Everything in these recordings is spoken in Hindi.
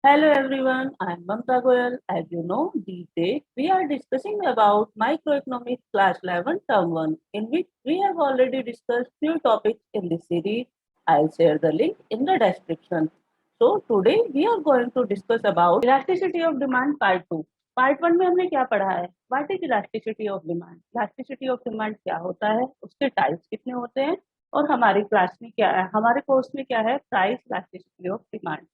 Hello everyone, I am Mamta Goyal. As you know, these days we are discussing about microeconomics class 11 term 1 in which we have already discussed few topics in this series. I'll share the link in the description. So today we are going to discuss about elasticity of demand part 2. Part 1 में हमने क्या पढ़ा है? What is elasticity of demand? Elasticity of demand क्या होता है, उसके टाइप्स कितने होते हैं और हमारी क्लास में क्या है, हमारे कोर्स में क्या है, प्राइस इलास्टिसिटी ऑफ डिमांड।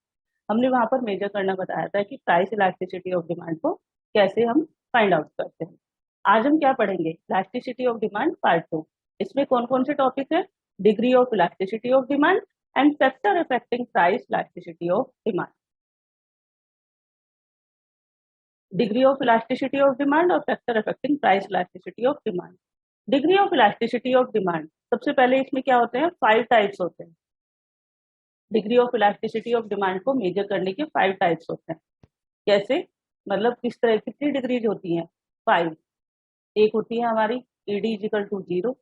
हमने वहां पर मेजर करना बताया था कि प्राइस इलास्टिसिटी ऑफ डिमांड को कैसे हम फाइंड आउट करते हैं। आज हम क्या पढ़ेंगे? Elasticity of demand part 2। इसमें कौन कौन से टॉपिक है? Degree of elasticity of demand and factor affecting price elasticity of demand. Degree of elasticity of demand और factor affecting price elasticity of demand. Degree of elasticity of demand, सबसे पहले इसमें क्या होते हैं? 5 टाइप्स होते हैं। Degree of elasticity of demand को मेजर करने के 5 टाइप्स होते हैं। कैसे? मतलब किस तरह, कितनी डिग्रीज होती हैं? 5। एक होती है हमारी ED equal to 0,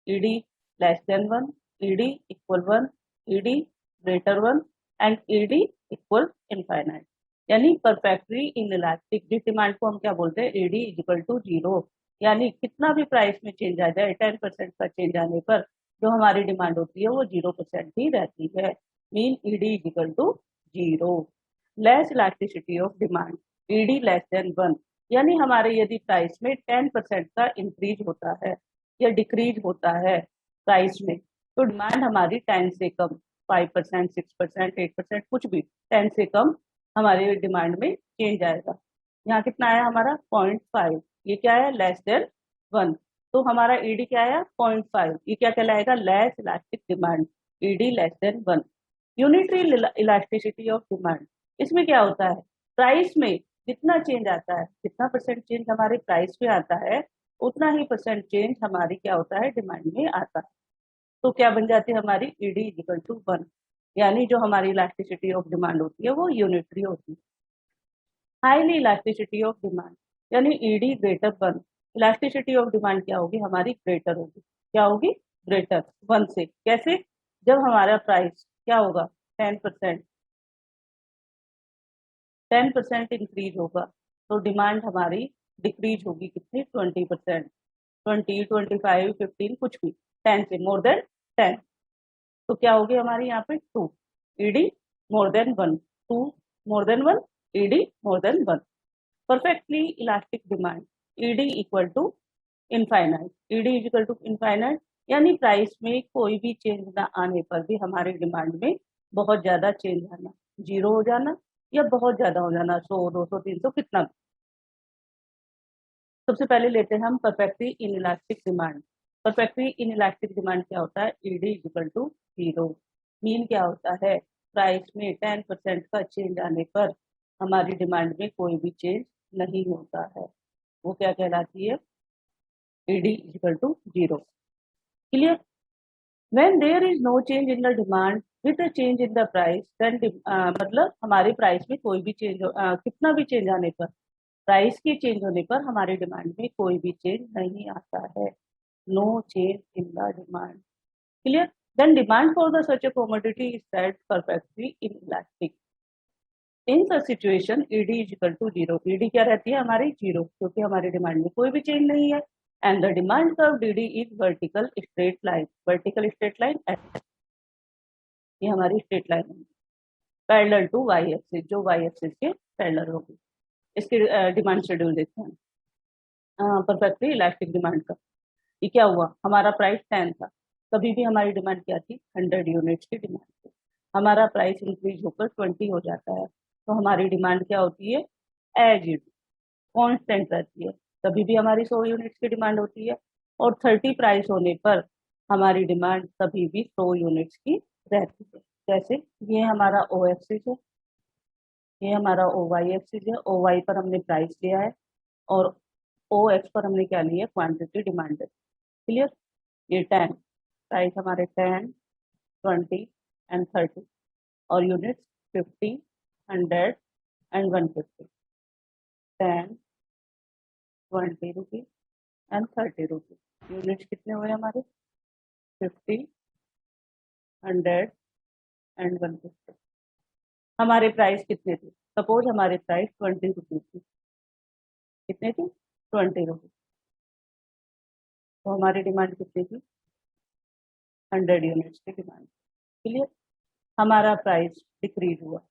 ED less than 1, ED equal 1, ED greater 1 and ED equal infinite, यानी परफेक्टली इनइलास्टिक। जिस डिमांड को हम क्या बोलते हैं? ईडी इक्वल टू 0, यानी कितना भी प्राइस में चेंज आ जाए, 10% का चेंज आने पर जो हमारी डिमांड होती है वो 0% ही रहती है। Mean ED equal to 0। Less elasticity of demand, ED less than 1, यानी हमारे यदि प्राइस में 10% का इंक्रीज होता है या डिक्रीज होता है प्राइस में, तो डिमांड हमारी 10 से कम, 5%, 6%, 8%, कुछ भी 10 से कम हमारे डिमांड में चेंज आएगा। यहाँ कितना आया हमारा? 0.5। ये क्या है? Less than 1। तो हमारा ईडी क्या आया? 0.5। ये क्या कहलाएगा? Less elastic demand, ED less than 1। Unitary elasticity of demand, इसमें क्या होता है? प्राइस में जितना चेंज आता है, जितना परसेंट चेंज हमारे प्राइस में आता है, उतना ही परसेंट चेंज हमारी क्या होता है? डिमांड में आता है। तो क्या बन जाती है हमारी? ईडी इक्वल टू 1, यानी जो हमारी इलास्टिसिटी ऑफ डिमांड होती है वो यूनिटरी होती है। हाईली इलास्टिसिटी ऑफ डिमांड, यानी ED greater 1। Elasticity of demand क्या होगी हमारी? ग्रेटर होगी। क्या होगी? ग्रेटर 1 से। कैसे? जब हमारा प्राइस क्या होगा? 10%, 10% इंक्रीज होगा तो डिमांड हमारी डिक्रीज होगी कितनी? 20%, 20, 25, 15, कुछ भी 10 से मोर देन 10। तो क्या होगी हमारी यहाँ पे? 2, ED more than 1, 2 more than 1, ED more than 1। Perfectly elastic demand, ED equal to infinite, ED equal to infinite, यानी प्राइस में कोई भी चेंज ना आने पर भी हमारी डिमांड में बहुत ज्यादा चेंज आना, जीरो हो जाना या बहुत ज्यादा हो जाना, 100, 200, 300, कितना भी। सबसे पहले लेते हैं हम perfectly inelastic demand. Perfectly inelastic demand क्या होता है? ED equal to 0। मीन क्या होता है? प्राइस में 10% का चेंज आने पर हमारी डिमांड में कोई भी चेंज नहीं होता है, वो क्या कहलाती है? ED equal to 0। Clear? When there is no change in the demand with a change in the price, then मतलब हमारे प्राइस में कोई भी चेंज, कितना भी चेंज आने पर, प्राइस के चेंज होने पर हमारे डिमांड में कोई भी चेंज नहीं आता है। No change in the demand. Clear? Then demand for the such a commodity is said perfectly inelastic. In such situation ED is equal to 0। ED क्या रहती है हमारी? 0, क्योंकि हमारी डिमांड में कोई भी चेंज नहीं है। And the demand curve DD is vertical straight line, vertical straight line, ये हमारी स्ट्रेट लाइन है पैरेलल टू वाई एक्सिस, जो वाई एक्सिस के पैरेलल होगी। इसके डिमांड शेड्यूल देखते हैं। परफेक्टली इलास्टिक डिमांड का ये क्या हुआ? हमारा प्राइस 10 था, कभी भी हमारी डिमांड क्या थी? 100 यूनिट्स की डिमांड थी। हमारा प्राइस इंक्रीज होकर 20 हो जाता है तो हमारी डिमांड क्या होती है? एज इट कांस्टेंट रहती है, कभी भी हमारी 100 यूनिट्स की डिमांड होती है। और 30 प्राइस होने पर हमारी डिमांड कभी भी 100 यूनिट्स की रहती है। जैसे ये हमारा ओ एक्सिस है, ये हमारा ओ वाई एक्सिस है। ओ वाई पर हमने प्राइस लिया है और ओ एक्स पर हमने क्या लिया? क्वांटिटी डिमांड है। क्लियर? ये 10 प्राइस हमारे 10, 20 एंड 30 और units 50, 100 and 150। 10, 20 rupees and 30 rupees. Units कितने हुए हमारे? 50, 100 एंड 150। हमारे प्राइस कितने थे, सपोज हमारे प्राइस 20 रुपीज थी, कितने थे 20 रुपीज, तो हमारी डिमांड कितनी थी 100 यूनिट्स की डिमांड। क्लियर। हमारा प्राइस डिक्रीज हुआ,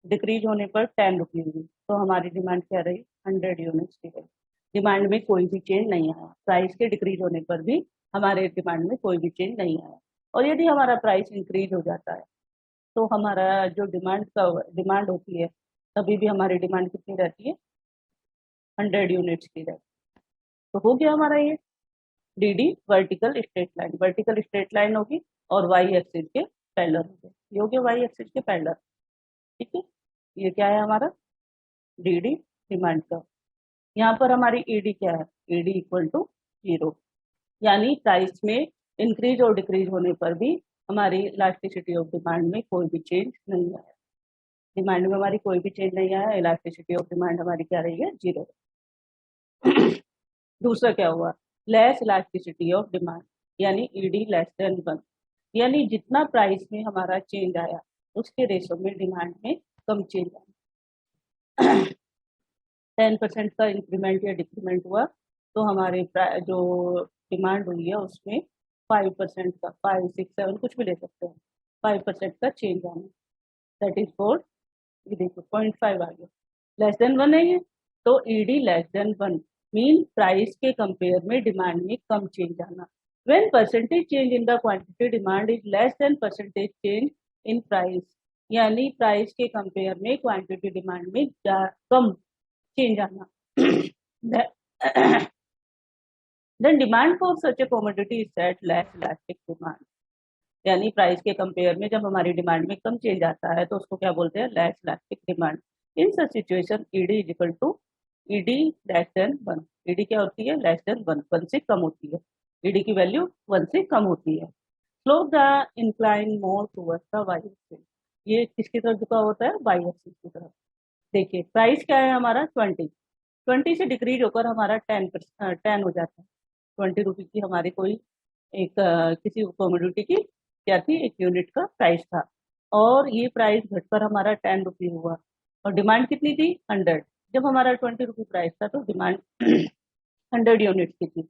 डिक्रीज होने पर 10 रुपीज हुई, तो हमारी डिमांड क्या रही 100 यूनिट्स की रही। डिमांड में कोई भी चेंज नहीं आया, प्राइस के डिक्रीज होने पर भी हमारे डिमांड में कोई भी चेंज नहीं आया। और यदि हमारा प्राइस इंक्रीज हो जाता है तो हमारा जो डिमांड होती है, तभी भी हमारी डिमांड कितनी रहती है 100 यूनिट्स की रहती है। तो हो गया हमारा ये D vertical straight line, vertical straight line होगी और वाई एक्सिस के पैरेलल होगी, ये हो गया वाई एक्सिस के पैरेलल। ठीक है, ये क्या है हमारा डी डिमांड का। यहाँ पर हमारी ईडी क्या है, ईडी इक्वल टू 0, यानी प्राइस में इंक्रीज और डिक्रीज होने पर भी हमारी इलास्टिसिटी ऑफ डिमांड में कोई भी चेंज नहीं आया, डिमांड में हमारी कोई भी चेंज नहीं आया, इलास्टिसिटी ऑफ डिमांड हमारी क्या रही है 0। दूसरा क्या हुआ, लेस इलास्टिसिटी ऑफ डिमांड, यानी ईडी लेस देन 1, यानी जितना प्राइस में हमारा चेंज आया उसके रेशो में डिमांड में कम चेंज आया। 10% का इंक्रीमेंट या डिक्रीमेंट हुआ तो हमारे जो डिमांड हुई है उसमें 5% का, 5, 6, 7 कुछ भी ले सकते हैं, 5% का चेंज आना, दैट इज फॉर, ये देखो 0.5 आ गया, लेस देन 1 है ये, तो ED less than 1 mean price के कंपेयर में डिमांड में कम चेंज आना। When percentage change in the quantity demand is less than percentage change in price, यानी प्राइस के कंपेयर में क्वांटिटी डिमांड में कम चेंज आना। then demand for such a commodity is set less elastic demand, यानी प्राइस के कंपेयर में जब हमारी डिमांड में कम चेंज आता है तो उसको क्या बोलते हैं less elastic demand. In such situation ED is equal to ED less than 1, ED क्या होती है लेस देन 1, 1 से कम होती है, ईडी की वैल्यू 1 से कम होती है। Slope the incline more towards the Y axis, ये किसकी तरफ झुका होता है वाई एक्सिस की तरफ। देखिए प्राइस क्या है हमारा 20 से डिक्रीज होकर हमारा 10 हो जाता है, 20 रुपीज की हमारी कोई एक किसी कमोडिटी की क्या थी, एक यूनिट का प्राइस था, और ये प्राइस घटकर हमारा 10 रुपीज हुआ, और डिमांड कितनी थी 100। जब हमारा 20 रुपी प्राइस था तो डिमांड 100 यूनिट की थी,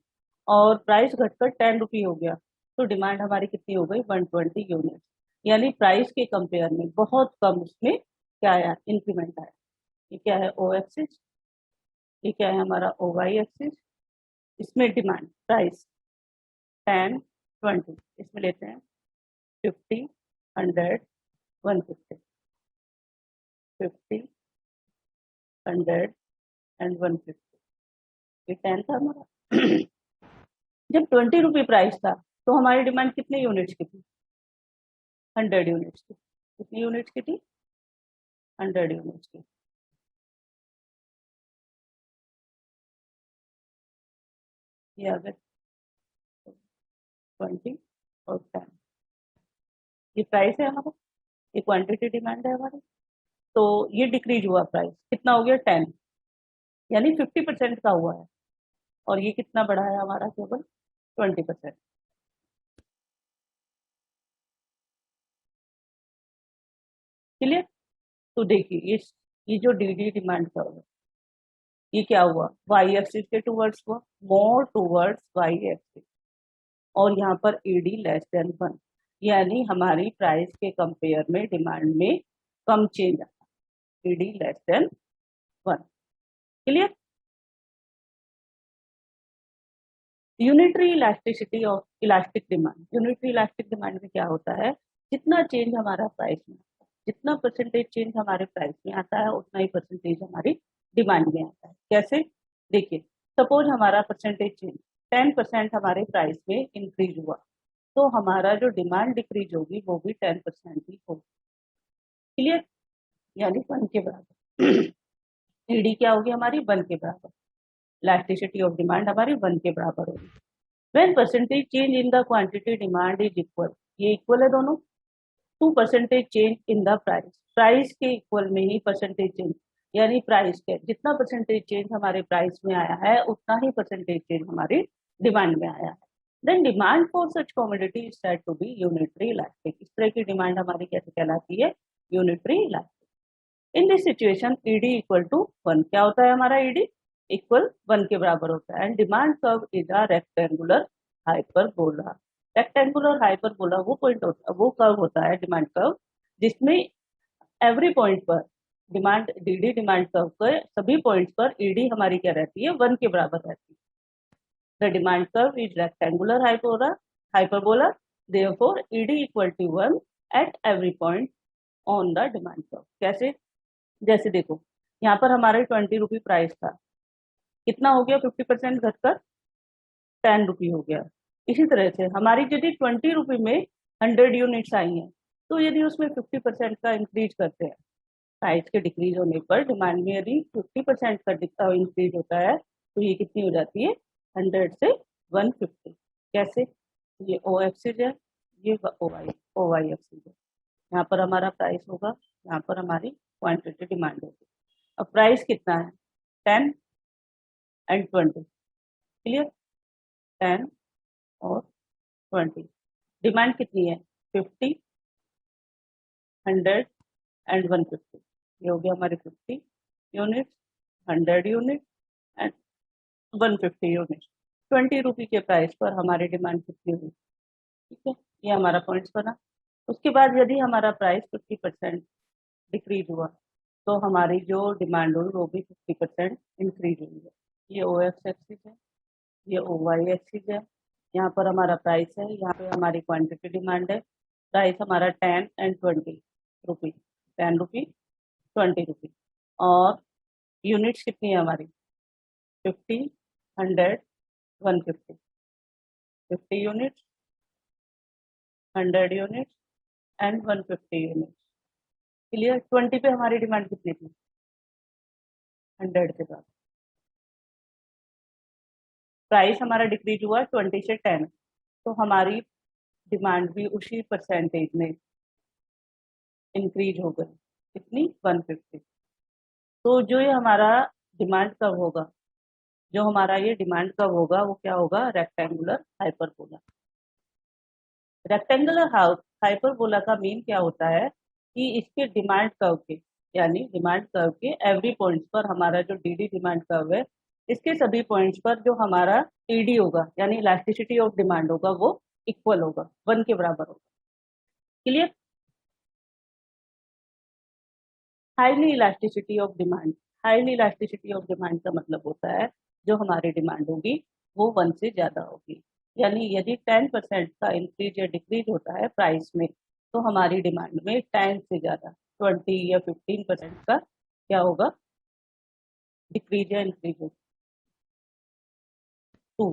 और प्राइस घटकर 10 रुपी हो गया तो डिमांड हमारी कितनी हो गई 120 यूनिट, यानी प्राइस के कंपेयर में बहुत कम उसमें क्या आया इंक्रीमेंट आया। ये क्या है ओ एक्सिस, ये क्या है हमारा ओ वाई एक्सिस, इसमें डिमांड प्राइस 10, 20, इसमें लेते हैं 50, 100, 150, 50, 100 एंड 150, ये 10 था हमारा। जब 20 रुपी प्राइस था तो हमारी डिमांड कितने यूनिट्स की थी 100 यूनिट्स की, कितनी यूनिट्स की थी 100 यूनिट्स की। ये आ गए 20 और 10, ये प्राइस है हमारा, ये क्वांटिटी डिमांड है हमारी, तो ये डिक्रीज हुआ प्राइस कितना हो गया 10, यानी 50% का हुआ है, और ये कितना बढ़ा है हमारा केवल 20%। क्लियर। तो देखिए ये जो डी डिमांड का हुआ, ये क्या हुआ वाई एक्सिस के टूवर्ड्स हुआ, मोर टूवर्ड्स वाई एक्सिस, और यहाँ पर ईडी लेस देन 1, यानी हमारी प्राइस के कंपेयर में डिमांड में कम चेंज आया, ED less than 1। Clear. Unitary elasticity of elastic demand, unitary elastic demand में क्या होता है, जितना चेंज हमारा प्राइस में, जितना परसेंटेज चेंज हमारे प्राइस में आता है उतना ही परसेंटेज हमारी डिमांड में आता है। कैसे, देखिए सपोज हमारा परसेंटेज चेंज 10% हमारे प्राइस में इंक्रीज हुआ तो हमारा जो डिमांड डिक्रीज होगी वो भी 10% ही होगी। क्लियर, यानी 1 के बराबर। ईडी क्या होगी हमारी 1 के बराबर, इलास्टिसिटी ऑफ डिमांड हमारी 1 के बराबर होगी। When percentage change in the quantity demand is equal, ये इक्वल है दोनों, to percentage change in the price, price के इक्वल में ही परसेंटेज चेंज, यानी प्राइस के जितना परसेंटेज चेंज हमारे प्राइस में आया है उतना ही परसेंटेज चेंज हमारी डिमांड में आया है, then demand for such commodity is said to be unitary elastic. इस तरह की डिमांड हमारी कैसे कहलाती है unitary elastic. In this situation ED equal to 1, क्या होता है हमारा ईडी इक्वल 1 के बराबर होता है। And demand curve is a rectangular hyperbola. Rectangular hyperbola वो पॉइंट होता है, वो कर्व होता है डिमांड कर्व, जिसमें एवरी पॉइंट पर डिमांड डीडी डिमांड कर्व के सभी पॉइंट्स पर ईडी हमारी क्या रहती है 1 के बराबर रहती है। The demand curve is rectangular hyperbola therefore ED equal to 1 at every point on the demand curve. कैसे, जैसे देखो यहाँ पर हमारे 20 रुपी प्राइस था, कितना हो गया 50% घटकर 10 रुपी हो गया। इसी तरह से हमारी यदि 20 रुपी में 100 यूनिट्स आई हैं, तो यदि उसमें 50% का इंक्रीज करते हैं, प्राइस के डिक्रीज होने पर डिमांड में यदि 50% का इंक्रीज होता है, तो ये कितनी हो जाती है 100 से 150। कैसे, ये ओ एक्सिस है, ये ओ वाई एक्सिस है। यहाँ पर हमारा प्राइस होगा, यहाँ पर हमारी क्वांटिटी डिमांड होगी। अब प्राइस कितना है 10 एंड 20, क्लियर, 10 और 20। डिमांड कितनी है 50, 100 एंड 150। ये हो गया हमारे 50 यूनिट, 100 यूनिट एंड 150 यूनिट। 20 रुपी के प्राइस पर हमारी डिमांड कितनी हुई, ठीक है, ये हमारा पॉइंट्स बना। उसके बाद यदि हमारा प्राइस 50% डिक्रीज हुआ, तो हमारी जो डिमांड हुई वो भी 50% इंक्रीज हुई है। ये ओ एक्स एक्सिस है, ये ओ वाई एक्सिस है। यहाँ पर हमारा प्राइस है, यहाँ पे हमारी क्वांटिटी डिमांड है। प्राइस हमारा 10 एंड 20 रुपी, 10 रुपी 20 रुपी। और यूनिट्स कितनी है हमारी 50, 100, 150। 50 units, 100 units and 150 units. Clear. 20 पे हमारी डिमांड कितनी थी 100 के बाद। प्राइस हमारा डिक्रीज हुआ 20 से 10, तो हमारी डिमांड भी उसी परसेंटेज में इंक्रीज हो गई, कितनी 150। तो जो ये हमारा डिमांड कब होगा, जो हमारा ये डिमांड कब होगा वो क्या होगा रेक्टेंगुलर हाइपरबोला। रेक्टेंगुलर हाइपरबोला का मीन क्या होता है कि इसके डिमांड कर्व के, यानी डिमांड कर्व के एवरी पॉइंट्स पर हमारा जो डीडी डिमांड कर्व है, इसके सभी पॉइंट्स पर जो हमारा ईडी होगा यानी इलास्टिसिटी ऑफ डिमांड होगा वो इक्वल होगा, 1 के बराबर होगा। Clear. Highly elasticity of demand, highly elasticity of demand का मतलब होता है जो हमारी डिमांड होगी वो 1 से ज्यादा होगी। यानी यदि 10% का इंक्रीज या डिक्रीज होता है प्राइस में, तो हमारी डिमांड में 10 से ज्यादा 20 या 15% का क्या होगा डिक्रीज या इंक्रीज होगा। 2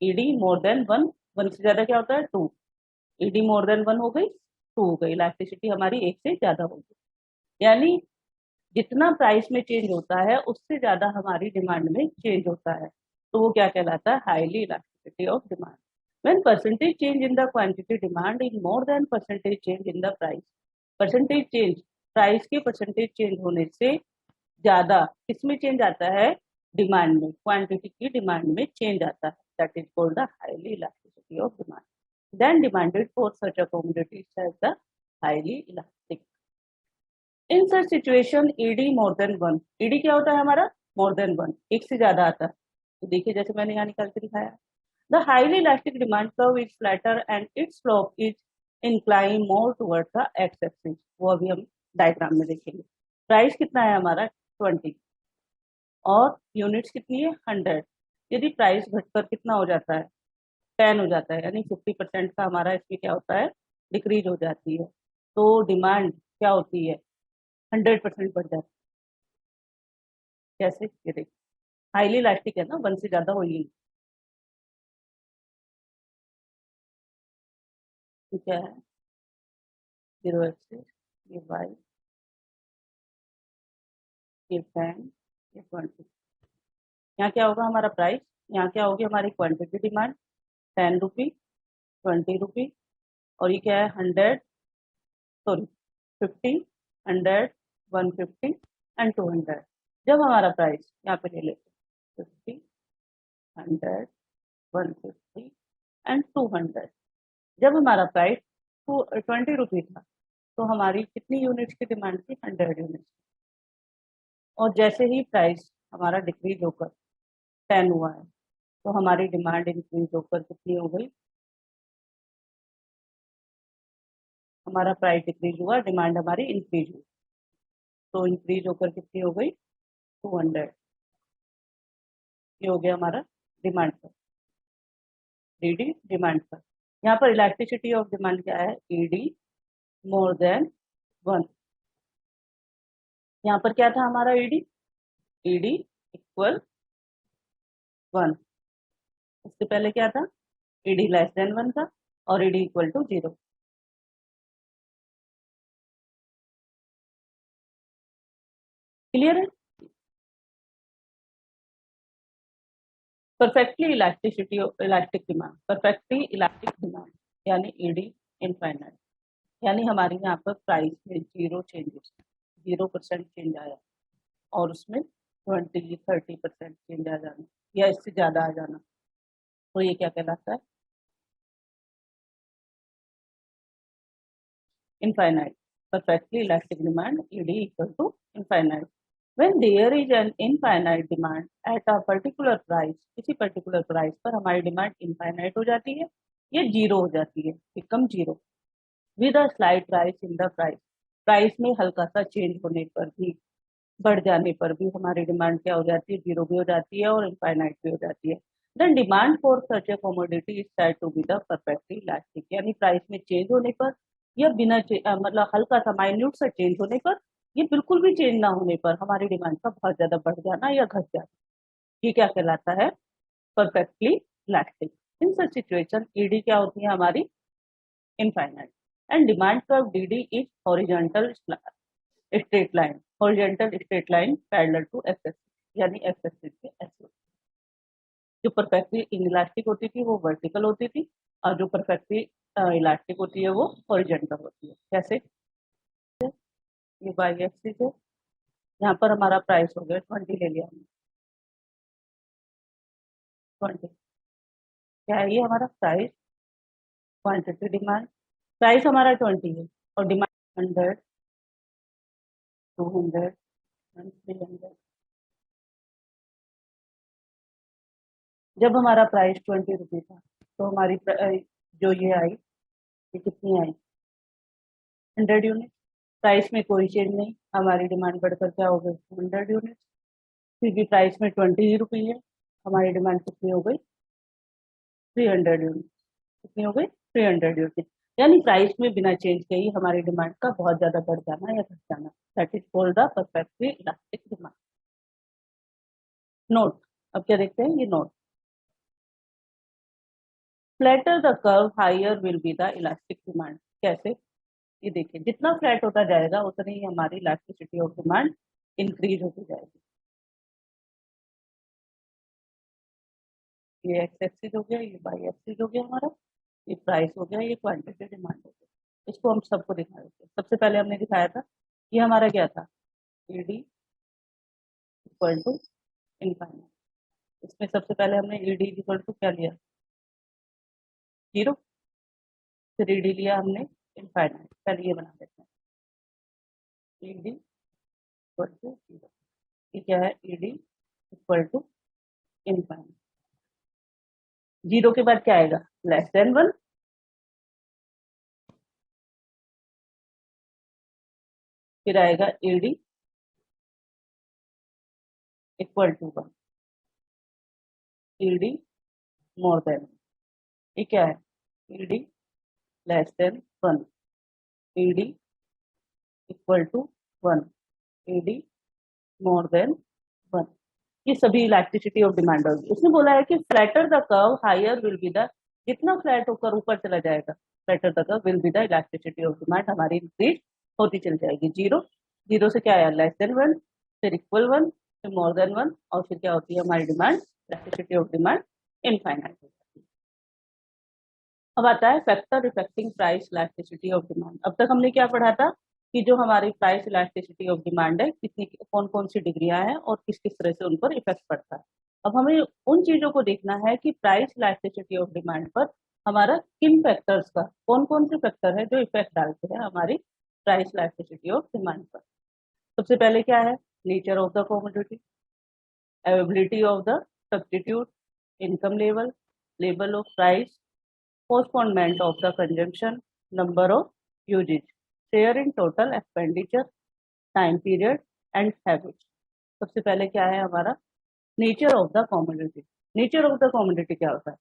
ईडी मोर देन 1, 1 से ज्यादा क्या होता है 2, ईडी मोर देन 1 हो गई 2 हो गई, इलास्टिसिटी हमारी 1 से ज्यादा होगी। यानी जितना प्राइस में चेंज होता है उससे ज्यादा हमारी डिमांड में चेंज होता है, तो वो क्या कहलाता है highly elasticity of demand. When percentage change in the quantity demand is more than percentage change in the price, percentage change price के परसेंटेज चेंज होने से ज्यादा किसमें चेंज आता है डिमांड में, क्वांटिटी की डिमांड में चेंज आता है, that is called the highly elasticity of demand. Then demanded for such a commodity is the highly elastic. In such situation ED more than 1, ED क्या होता है हमारा मोर देन 1, एक से ज्यादा आता है। तो देखिए जैसे मैंने यहाँ निकाल के दिखाया, the highly elastic demand curve is flatter and it's slope is incline more towards the x axis. वो अभी हम डायग्राम में देखेंगे। प्राइस कितना है हमारा 20 और यूनिट्स कितनी है 100। यदि प्राइस घटकर कितना हो जाता है 10 हो जाता है, यानी 50% का हमारा इसमें क्या होता है डिक्रीज हो जाती है, तो डिमांड क्या होती है 100% बढ़ जाती है। कैसे, ये देखिए हाईली इलास्टिक है ना, 1 से ज्यादा हो ही क्या है 0 एक्सिस, ये वाई, ये 10, ये 20। यहाँ क्या होगा हमारा प्राइस, यहाँ क्या होगी हमारी क्वांटिटी डिमांड 10 रुपी 20 रुपी, और ये क्या है 100 सॉरी 50, 100, 150 एंड 200। जब हमारा प्राइस यहाँ पे ले लेते 50, 100, 150 एंड 200, जब हमारा प्राइस 20 रुपी था, तो हमारी कितनी यूनिट्स की डिमांड थी, 100 यूनिट्स। और जैसे ही प्राइस हमारा डिक्रीज होकर 10 हुआ है तो हमारी डिमांड इंक्रीज होकर कितनी हो गई, हमारा प्राइस डिक्रीज हुआ, डिमांड हमारी इंक्रीज हुई, तो इंक्रीज होकर कितनी हो गई, 200। ये हो गया हमारा डिमांड पर, ईडी डिमांड पर। यहाँ पर इलास्टिसिटी ऑफ डिमांड क्या है, ईडी मोर देन 1। यहाँ पर क्या था हमारा ईडी, ईडी इक्वल 1। इससे पहले क्या था, ईडी लेस देन 1 था और ईडी इक्वल टू 0। क्लियर है। Perfectly elastic demand, perfectly elastic demand यानी ईडी इनफाइनाइट, यानी हमारे यहाँ पर प्राइस में 0 चेंजेस, 0% चेंज आया और उसमें 20-30% चेंज आ जाना या इससे ज्यादा आ जाना, तो ये क्या कहलाता है, infinite. Perfectly elastic demand ED equal to infinite. When there is an infinite demand at a particular price, किसी particular price पर हमारी demand infinite हो जाती है, ये जीरो हो जाती है, become zero with a slight rise in the price. Price में हल्का सा चेंज होने पर भी, बढ़ जाने पर भी हमारी डिमांड क्या हो जाती है, जीरो भी हो जाती है और इनफाइनाइट भी हो जाती है। Then demand for such a commodity is said to be the perfectly elastic, यानी प्राइस में चेंज होने पर या बिना मतलब हल्का सा माइन्यूट सा चेंज होने पर, ये बिल्कुल भी चेंज ना होने पर हमारी डिमांड का बहुत ज्यादा बढ़ जाना या घट जाना, ये क्या कहलाता है, perfectly elastic. In such situation ED क्या होती है हमारी, infinite. And demand curve DD is horizontal straight line, horizontal straight line parallel to X axis, यानी एक्स एक्सिस के ऐसे। जो परफेक्टली इनइलास्टिक होती थी वो वर्टिकल होती थी और जो परफेक्टली इलास्टिक होती है वो हॉरिजॉन्टल होती है। कैसे, ये वाई एक्सिस है, यहाँ पर हमारा प्राइस हो गया 20, ले लिया हमने 20, क्या है ये हमारा प्राइस, क्वांटिटी डिमांड, प्राइस हमारा 20 है और डिमांड 100, 200 एंड 300। जब हमारा प्राइस 20 रुपये था तो हमारी जो ये आई, ये कितनी आई, 100 यूनिट। प्राइस में कोई चेंज नहीं, हमारी डिमांड बढ़कर क्या हो गई, 100 यूनिट। फिर भी प्राइस में 20 ही रुपये है, हमारी डिमांड कितनी हो गई, 300 यूनिट। कितनी हो गई, 300 यूनिट। यानी प्राइस में बिना चेंज के ही हमारी डिमांड का बहुत ज्यादा बढ़ जाना या घट जाना, that is called the perfectly elastic demand. Note, अब क्या देखते हैं, ये note, flatter the curve higher will be the elastic demand. कैसे, ये देखिए जितना फ्लैट होता जाएगा उतनी ही हमारी इलास्टिसिटी ऑफ डिमांड इंक्रीज होती जाएगी। ये एक्स एक्सिस हो गया, ये वाई एक्सिस हो गया हमारा, ये प्राइस हो गया, ये क्वांटिटी डिमांड हो गया। इसको हम सबको दिखा देते हैं। सबसे पहले हमने दिखाया था, ये हमारा क्या था, ईडी इक्वल टू इनफाइनाइट। इसमें सबसे पहले हमने ईडी इक्वल टू क्या लिया, जीरो। फिर ईडी लिया हमने इनफाइनाइट, पहले ये बना देते हैं, ईडी इक्वल टू जीरो। ये क्या है, ED equal to infinite. Zero के बाद क्या आएगा, लेस देन 1। फिर आएगा ED equal to 1, ED more than, ये क्या है, ED less than 1, ED equal to 1, ED more than 1। ये सभी इलास्टिसिटी ऑफ डिमांड होगी। उसने बोला है कि flatter the curve higher will be the, जितना फ्लैट होकर ऊपर चला जाएगा, flatter the curve will be the elasticity of demand हमारी इंक्रीज होती चल जाएगी। जीरो, जीरो से क्या आया, लेस देन 1, फिर इक्वल 1, फिर मोर देन 1 और फिर क्या होती है हमारी demand, elasticity of demand infinite हो जाती है। अब आता है factor affecting price elasticity of demand. अब तक हमने क्या पढ़ा था कि जो हमारी प्राइस इलास्टिसिटी ऑफ डिमांड है, कितनी कौन कौन सी डिग्रियां हैं और किस किस तरह से उन पर इफेक्ट पड़ता है। अब हमें उन चीजों को देखना है कि प्राइस इलास्टिसिटी ऑफ डिमांड पर हमारा किन फैक्टर्स का, कौन कौन से फैक्टर है जो इफेक्ट डालते हैं हमारी प्राइस इलास्टिसिटी ऑफ डिमांड पर। सबसे पहले क्या है, nature of the commodity, availability of the substitute, income level, level of price, postponement of the consumption, number of uses, share in total expenditure, time period and habits। सबसे पहले क्या है हमारा nature of the commodity. Nature of the commodity क्या होता है,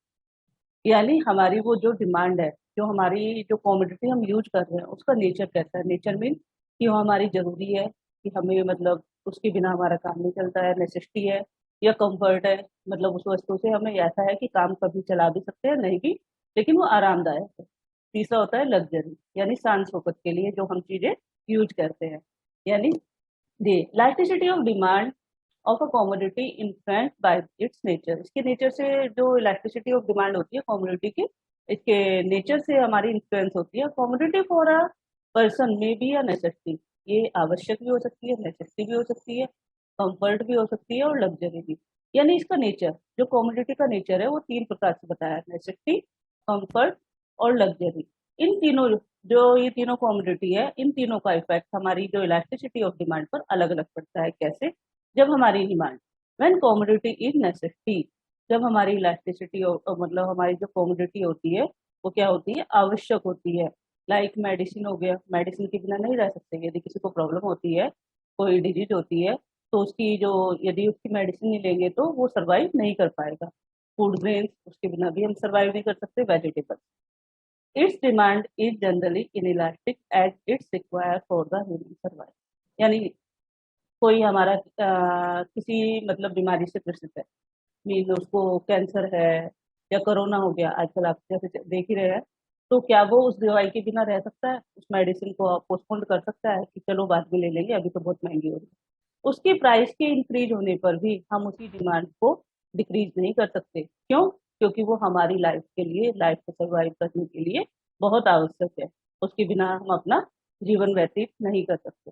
यानी हमारी वो जो डिमांड है, जो हमारी जो कमोडिटी हम यूज कर रहे हैं उसका नेचर कैसा है। नेचर मीन कि वो हमारी जरूरी है, कि हमें मतलब उसके बिना हमारा काम नहीं चलता है, नेसेसिटी है या कंफर्ट है, मतलब उस वस्तु से हमें ऐसा है कि काम कभी चला भी सकते हैं नहीं भी, लेकिन वो आरामदायक है। तीसरा होता है लग्जरी, यानी शान शौकत के लिए जो हम चीजें यूज करते हैं। यानी the elasticity of demand of a commodity influenced by its nature। इसके नेचर से जो इलास्टिसिटी ऑफ डिमांड होती है कमोडिटी की, इसके नेचर से हमारी इन्फ्लुएंस होती है। कमोडिटी फॉर अ पर्सन में बी या नेसेसिटी, ये आवश्यक भी हो सकती है, नेसेसिटी भी हो सकती है, कंफर्ट भी हो सकती है और लग्जरी भी। यानी इसका नेचर, जो कमोडिटी का नेचर है वो तीन प्रकार से बताया है, नेसेसिटी, कंफर्ट और लग्जरी। इन तीनों जो ये तीनों कमोडिटी है, इन तीनों का इफेक्ट हमारी जो इलास्टिसिटी ऑफ डिमांड पर अलग अलग पड़ता है। कैसे, जब हमारी demand when commodity is necessity, जब हमारी इलास्टिसिटी मतलब हमारी जो कमोडिटी होती है वो क्या होती है, आवश्यक होती है। लाइक मेडिसिन हो गया, मेडिसिन के बिना नहीं रह सकते। यदि किसी को प्रॉब्लम होती है, कोई डिजीज होती है, तो उसकी जो यदि उसकी मेडिसिन नहीं लेंगे तो वो सर्वाइव नहीं कर पाएगा। फूड ग्रेन्स, उसके बिना भी हम सर्वाइव नहीं कर सकते। Vegetable, its demand is generally inelastic as it's required for the human survival। यानी कोई हमारा किसी मतलब बीमारी से ग्रसित है, मीन उसको कैंसर है या कोरोना हो गया, आजकल आप जैसे देख ही रहे हैं, तो क्या वो उस दवाई के बिना रह सकता है? उस मेडिसिन को पोस्टपोन कर सकता है कि चलो बाद में ले लेंगे, अभी तो बहुत महंगी हो रही है। उसकी प्राइस के इंक्रीज होने पर भी हम उसकी डिमांड को डिक्रीज नहीं कर सकते। क्यों? क्योंकि वो हमारी लाइफ के लिए, लाइफ को सर्वाइव करने के लिए बहुत आवश्यक है। उसके बिना हम अपना जीवन व्यतीत नहीं कर सकते,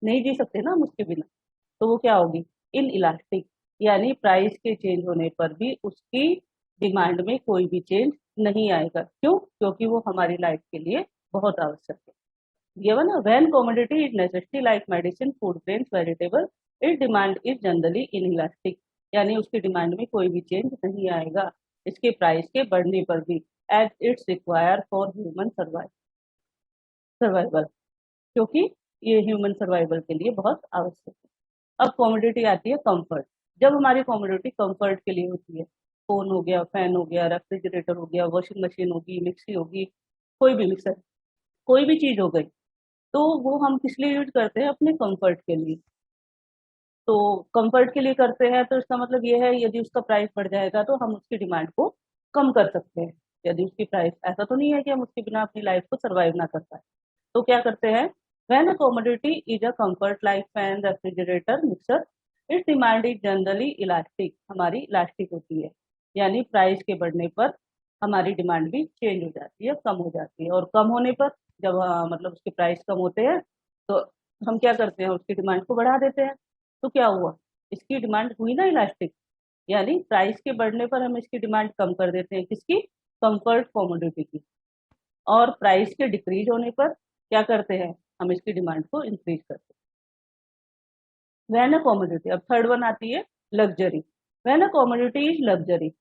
नहीं जी सकते ना हम उसके बिना। तो वो क्या होगी, इन इलास्टिक, यानी प्राइस के चेंज होने पर भी उसकी डिमांड में कोई भी चेंज नहीं आएगा। क्यों? क्योंकि वो हमारी लाइफ के लिए बहुत आवश्यक है। Given when commodity is necessity like medicine, food grains, vegetable, its demand is generally inelastic। यानी उसकी डिमांड में कोई भी चेंज नहीं आएगा इसके प्राइस के बढ़ने पर भी, as it's required for human survival, क्योंकि ये ह्यूमन सर्वाइवल के लिए बहुत आवश्यक है। अब कमोडिटी आती है कंफर्ट। जब हमारी कमोडिटी कंफर्ट के लिए होती है, फोन हो गया, फैन हो गया, रेफ्रिजरेटर हो गया, वॉशिंग मशीन होगी, मिक्सी होगी, कोई भी मिक्सर, कोई भी चीज हो गई, तो वो हम किस लिए यूज करते हैं, अपने कंफर्ट के लिए। तो कंफर्ट के लिए करते हैं तो इसका मतलब ये है, यदि उसका प्राइस बढ़ जाएगा तो हम उसकी डिमांड को कम कर सकते हैं। यदि उसकी प्राइस, ऐसा तो नहीं है कि हम उसके बिना अपनी लाइफ को सर्वाइव ना कर पाए, तो क्या करते हैं, when a commodity is a comfort like fan, refrigerator, mixer, it's demand is generally elastic, हमारी इलास्टिक होती है। यानी प्राइस के बढ़ने पर हमारी डिमांड भी चेंज हो जाती है, कम हो जाती है। और कम होने पर, जब मतलब उसके प्राइस कम होते हैं, तो हम क्या करते हैं, उसकी डिमांड को बढ़ा देते हैं। तो क्या हुआ, इसकी डिमांड हुई ना इलास्टिक, यानी प्राइस के बढ़ने पर हम इसकी डिमांड कम कर देते हैं, किसकी, कंफर्ट कमोडिटी की। और प्राइस के डिक्रीज होने पर क्या करते हैं, हम इसकी डिमांड को इंक्रीज करते हैं। व्हेन अ कमोडिटी, अब थर्ड वन आती है luxury. When a commodity is luxury,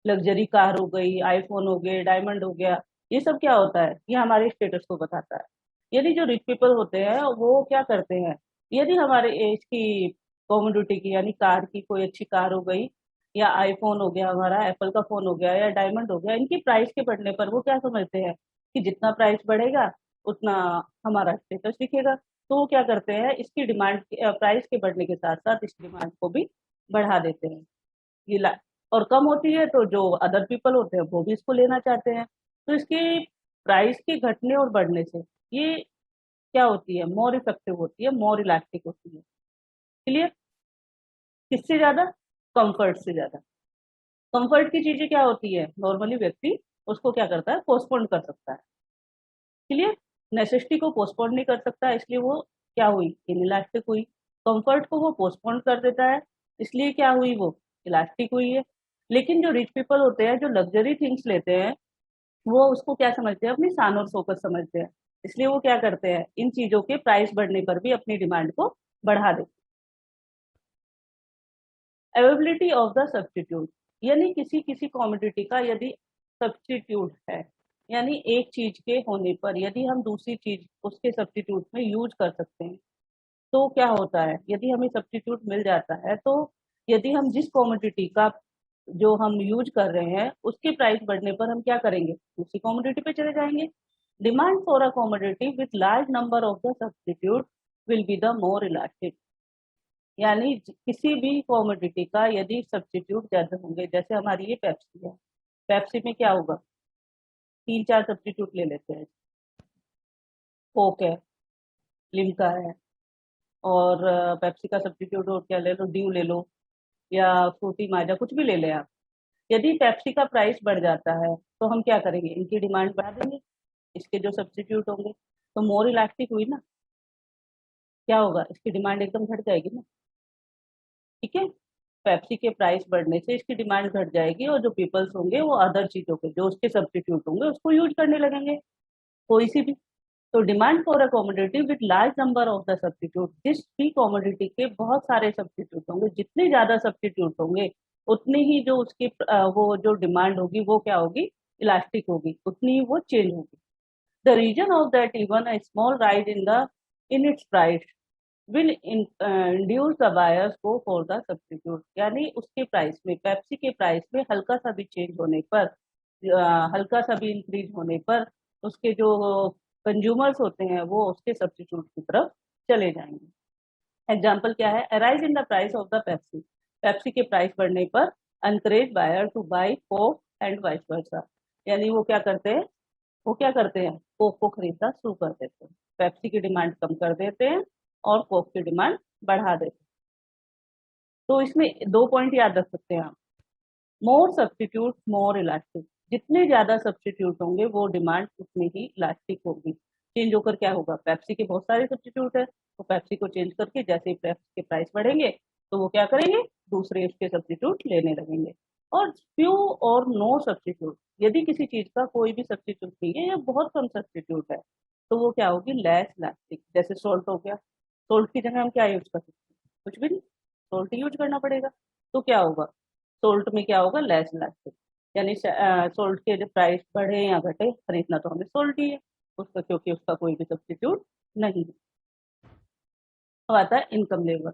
luxury car हो गई, आईफोन हो गए, डायमंड हो गया, ये सब क्या होता है, ये हमारे स्टेटस को बताता है। यदि जो रिच पीपल होते हैं वो क्या करते हैं, यदि हमारे एज की कमोडिटी की, यानी कार की, कोई अच्छी कार हो गई, या आईफोन हो गया, हमारा एप्पल का फोन हो गया, या डायमंड हो गया, इनकी प्राइस के बढ़ने पर वो क्या समझते हैं कि जितना प्राइस बढ़ेगा उतना हमारा स्टेटस दिखेगा। तो वो क्या करते हैं, इसकी डिमांड, प्राइस के बढ़ने के साथ साथ इस डिमांड को भी बढ़ा देते हैं। ये और कम होती है तो जो अदर पीपल होते हैं वो भी इसको लेना चाहते हैं। तो इसकी प्राइस के घटने और बढ़ने से ये क्या होती है, मोर इफेक्टिव होती है, मोर इलास्टिक होती है। क्लियर? किससे ज्यादा, कंफर्ट से ज्यादा। कंफर्ट की चीजें क्या होती है, नॉर्मली व्यक्ति उसको क्या करता है, पोस्टपोन कर सकता है। क्लियर? नेसेसिटी को पोस्टपोन नहीं कर सकता, इसलिए वो क्या हुई, इनइलास्टिक हुई। कंफर्ट को वो पोस्टपोन कर देता है, इसलिए क्या हुई, वो इलास्टिक हुई है। लेकिन जो रिच पीपल होते हैं, जो लग्जरी थिंग्स लेते हैं, वो उसको क्या समझते हैं, अपनी शान और शौकत समझते हैं, इसलिए वो क्या करते हैं, इन चीजों के प्राइस बढ़ने पर भी अपनी डिमांड को बढ़ा देते हैं। अवेलेबिलिटी ऑफ द सब्स्टिट्यूट, यानी किसी किसी कॉमोडिटी का यदि सब्स्टिट्यूट है, यानी एक चीज के होने पर यदि हम दूसरी चीज उसके सब्स्टिट्यूट में यूज कर सकते हैं, तो क्या होता है, यदि हमें सब्स्टिट्यूट मिल जाता है तो यदि हम जिस कॉमोडिटी का जो हम यूज कर रहे हैं उसके प्राइस बढ़ने पर हम क्या करेंगे, दूसरी कॉमोडिटी पे चले जाएंगे। Demand for a commodity with large number of the substitute will be the more elastic, यानी किसी भी कॉमोडिटी का यदि सब्स्टिट्यूट ज्यादा होंगे, जैसे हमारी ये पेप्सी है, पेप्सी में क्या होगा, 3-4 सब्स्टिट्यूट ले लेते हैं, कोक है, लिम्का है, और पेप्सी का सब्स्टिट्यूट और क्या ले लो, ड्यू ले लो, या फ्रूटी माजा, कुछ भी ले लें आप। यदि पेप्सी का प्राइस बढ़ जाता है तो हम क्या करेंगे, इनकी डिमांड बढ़ा देंगे, इसके जो सब्स्टिट्यूट होंगे, तो मोर इलास्टिक हुई ना, क्या होगा, इसकी डिमांड एकदम घट जाएगी ना। ठीक है, पेप्सी के प्राइस बढ़ने से इसकी डिमांड घट जाएगी, और जो पीपल्स होंगे वो अदर चीजों के जो उसके सब्स्टिट्यूट होंगे उसको यूज करने लगेंगे, कोई सी भी। तो demand for a commodity with large number of the substitute, जिस भी कमोडिटी के बहुत सारे सब्स्टिट्यूट होंगे, जितने ज्यादा सब्स्टिट्यूट होंगे उतनी ही जो उसकी वो जो डिमांड होगी वो क्या होगी, इलास्टिक होगी, उतनी ही वो चेंज होगी। The reason of that even a small rise in its price will induce the buyers go for the substitute, यानी उसके प्राइस में, पेप्सी के प्राइस में हल्का सा भी चेंज होने पर, हल्का सा भी इंक्रीज होने पर उसके जो कंज्यूमर्स होते हैं वो उसके सब्स्टिट्यूट की तरफ चले जाएंगे। एग्जाम्पल क्या है, a rise in the price of the Pepsi, Pepsi के प्राइस बढ़ने पर encourage buyer to buy Coke and vice versa, यानी वो क्या करते हैं, वो क्या करते हैं, कोक को खरीदना शुरू कर देते हैं, पेप्सी की डिमांड कम कर देते हैं और कोक की डिमांड बढ़ा देते हैं। तो इसमें दो पॉइंट याद रख सकते हैं आप, मोर सब्स्टिट्यूट मोर इलास्टिक, जितने ज्यादा सब्स्टिट्यूट होंगे वो डिमांड उतनी ही इलास्टिक होगी। चेंज होकर क्या होगा, पेप्सी के बहुत सारे सब्स्टिट्यूट है, तो पेप्सी को चेंज करके जैसे ही पेप्सी के प्राइस बढ़ेंगे तो वो क्या करेंगे, दूसरे उसके सब्स्टिट्यूट लेने लगेंगे। और फ्यू और नो सब्स्टिट्यूट, यदि किसी चीज का कोई भी सब्स्टिट्यूट नहीं है या बहुत कम सब्स्टिट्यूट है तो वो क्या होगी, लेस इलास्टिक। जैसे सोल्ट हो गया, सोल्ट की जगह हम क्या यूज कर सकते हैं, कुछ भी नहीं, सोल्ट यूज करना पड़ेगा, तो क्या होगा, सोल्ट में क्या होगा, लेस इलास्टिक, यानी सोल्ट के जो प्राइस बढ़े या घटे, खरीदना तो हमें सोल्ट ही है उसका, क्योंकि उसका कोई भी सब्स्टिट्यूट नहीं है। अब आता है income level,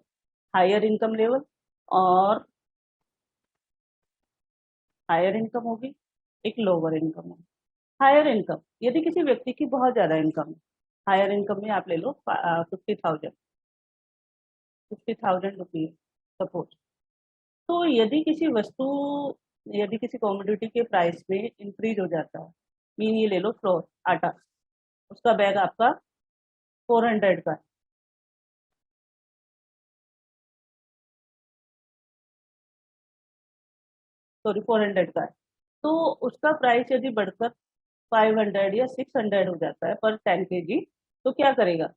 higher income level, और हायर इनकम होगी, एक लोअर इनकम होगी। हायर इनकम, यदि किसी व्यक्ति की बहुत ज्यादा इनकम है, हायर इनकम में आप ले लो 50,000 रुपीज सपोज, तो यदि किसी वस्तु, यदि किसी कमोडिटी के प्राइस में इंक्रीज हो जाता है, मीन ये ले लो फ्लोर आटा, उसका बैग आपका 400 का है, सॉरी 400 का है, तो उसका प्राइस यदि बढ़कर 500 या 600 हो जाता है पर 10 kg, तो क्या करेगा,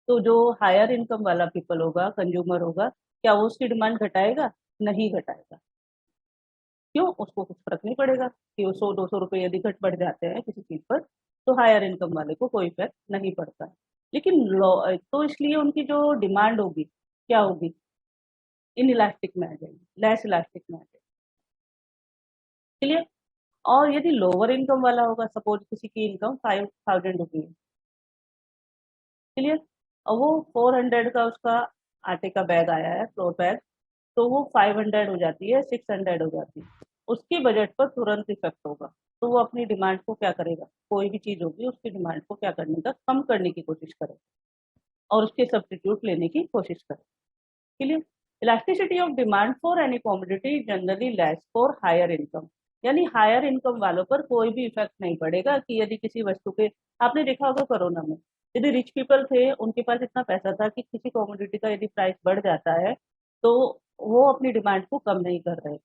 तो जो हायर इनकम वाला पीपल होगा, कंज्यूमर होगा, क्या वो उसकी डिमांड घटाएगा, नहीं घटाएगा। क्यों, उसको कुछ फर्क नहीं पड़ेगा कि वो 100-200 रुपये यदि घट बढ़ जाते हैं किसी चीज पर, तो हायर इनकम वाले को कोई इफेक्ट नहीं पड़ता है। लेकिन तो इसलिए उनकी जो डिमांड होगी क्या होगी, इन इलास्टिक में आ जाएगी, लेस इलास्टिक में आ जाएगी। क्लियर। और यदि लोअर इनकम वाला होगा, सपोज किसी की इनकम 5,000 रुपीज, क्लियर, और वो 400 का उसका आटे का बैग आया है, फ्लोर बैग, तो वो 500 हो जाती है, 600 हो जाती है, उसके बजट पर तुरंत इफेक्ट होगा। तो वो अपनी डिमांड को क्या करेगा, कोई भी चीज होगी उसकी डिमांड को क्या करने का, कम करने की कोशिश करेगा और उसके सब्स्टिट्यूट लेने की कोशिश करेगा। Clear. Elasticity of demand for any commodity generally less for higher income, यानी हायर इनकम वालों पर कोई भी इफेक्ट नहीं पड़ेगा कि यदि किसी वस्तु के, आपने देखा होगा कोरोना में, यदि रिच पीपल थे उनके पास इतना पैसा था कि किसी कमोडिटी का यदि प्राइस बढ़ जाता है तो वो अपनी डिमांड को कम नहीं कर रहे,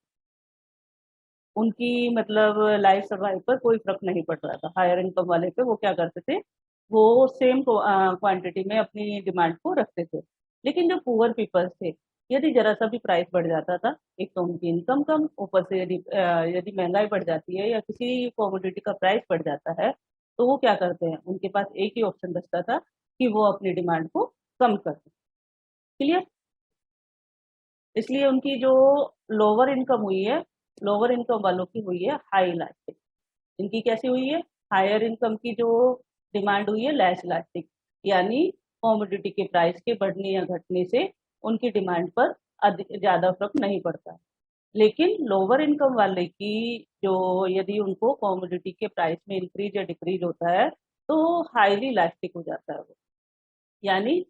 उनकी मतलब लाइफ सर्वाइव पर कोई फर्क नहीं पड़ रहा था। हायर इनकम वाले पे वो क्या करते थे, वो सेम क्वांटिटी में अपनी डिमांड को रखते थे। लेकिन जो पुअर पीपल्स थे, यदि जरा सा भी प्राइस बढ़ जाता था, एक तो उनकी इनकम कम, ऊपर से यदि यदि महंगाई बढ़ जाती है या किसी कमोडिटी का प्राइस बढ़ जाता है, तो वो क्या करते हैं, उनके पास एक ही ऑप्शन बचता था कि वो अपनी डिमांड को कम कर दें। क्लियर? इसलिए उनकी जो लोअर इनकम हुई है, लोअर इनकम वालों की हुई है हाई इलास्टिक। इनकी कैसी हुई है? हायर इनकम की जो डिमांड हुई है लेस इलास्टिक, यानी कॉमोडिटी के प्राइस के बढ़ने या घटने से उनकी डिमांड पर ज्यादा फर्क नहीं पड़ता है। लेकिन लोअर इनकम वाले की जो, यदि उनको कॉमोडिटी के प्राइस में इंक्रीज या डिक्रीज होता है तो हाईली इलास्टिक हो जाता है वो, यानी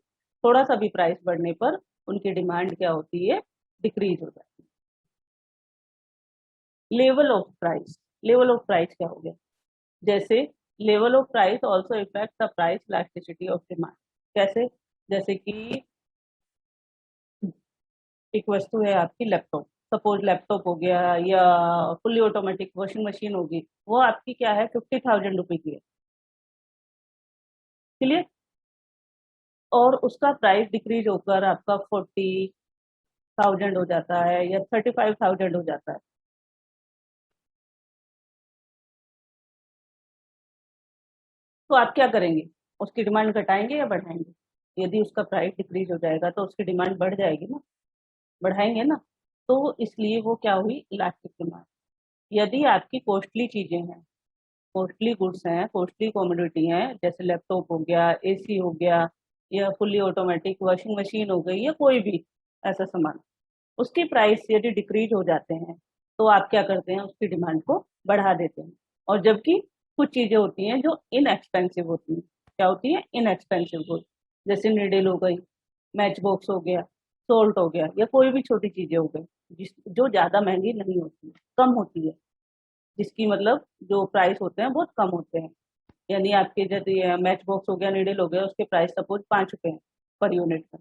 थोड़ा सा भी प्राइस बढ़ने पर उनकी डिमांड क्या होती है? डिक्रीज हो जाती है। Level of price, level of price क्या हो गया? जैसे level of price also effect the price elasticity of demand. कैसे? जैसे कि एक वस्तु है आपकी लैपटॉप, सपोज लैपटॉप हो गया, या फुल्ली ऑटोमेटिक वॉशिंग मशीन होगी, वो आपकी क्या है, 50,000 रुपए की है। क्लियर? और उसका प्राइस डिक्रीज होकर आपका 40,000 हो जाता है या 35,000 हो जाता है, तो आप क्या करेंगे? उसकी डिमांड घटाएंगे या बढ़ाएंगे? यदि उसका प्राइस डिक्रीज हो जाएगा तो उसकी डिमांड बढ़ जाएगी ना, बढ़ाएंगे ना। तो इसलिए वो क्या हुई? Elastic demand. यदि आपकी कॉस्टली चीजें हैं, कॉस्टली गुड्स हैं, कॉस्टली कॉमोडिटी हैं, जैसे लैपटॉप हो गया, एसी हो गया, या फुल्ली ऑटोमेटिक वॉशिंग मशीन हो गई, या कोई भी ऐसा सामान, उसके प्राइस यदि डिक्रीज हो जाते हैं तो आप क्या करते हैं? उसकी डिमांड को बढ़ा देते हैं। और जबकि कुछ चीजें होती हैं जो इनएक्सपेंसिव होती हैं। क्या होती है? इनएक्सपेंसिव गुड, जैसे नीडल हो गई, मैच बॉक्स हो गया, सोल्ट हो गया, या कोई भी छोटी चीजें हो गई जिस जो ज्यादा महंगी नहीं होती, कम होती है, जिसकी मतलब जो प्राइस होते हैं बहुत कम होते हैं। यानी आपके यदि मैच बॉक्स हो गया, नीडल हो गया, उसके प्राइस सपोज 5 रुपए हैं पर यूनिट का,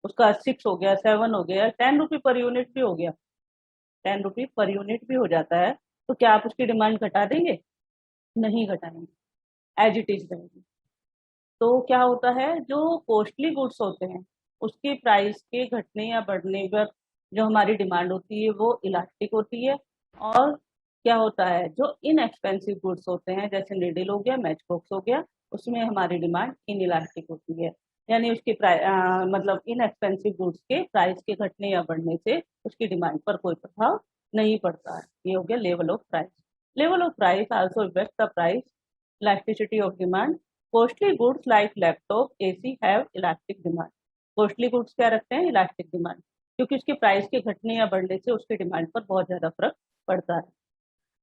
उसका 6 हो गया, 7 हो गया, 10 रुपये पर यूनिट भी हो गया, 10 रुपये पर यूनिट भी हो जाता है, तो क्या आप उसकी डिमांड घटा देंगे? नहीं घटाएंगे, एज इट इज रहेगी। तो क्या होता है, जो कॉस्टली गुड्स होते हैं उसके प्राइस के घटने या बढ़ने पर जो हमारी डिमांड होती है वो इलास्टिक होती है। और क्या होता है, जो इनएक्सपेंसिव गुड्स होते हैं, जैसे नीडल हो गया, मैच बॉक्स हो गया, उसमें हमारी डिमांड इन इलास्टिक होती है। यानी उसके मतलब इनएक्सपेंसिव गुड्स के प्राइस के घटने या बढ़ने से उसकी डिमांड पर कोई प्रभाव नहीं पड़ता है। ये हो गया level of price. Level of price also effect the price elasticity of demand. Costly goods like laptop, AC have elastic demand. Costly goods क्या रखते हैं? इलास्टिक डिमांड, क्योंकि उसके प्राइस के घटने या बढ़ने से उसके डिमांड पर बहुत ज्यादा फर्क पड़ता है।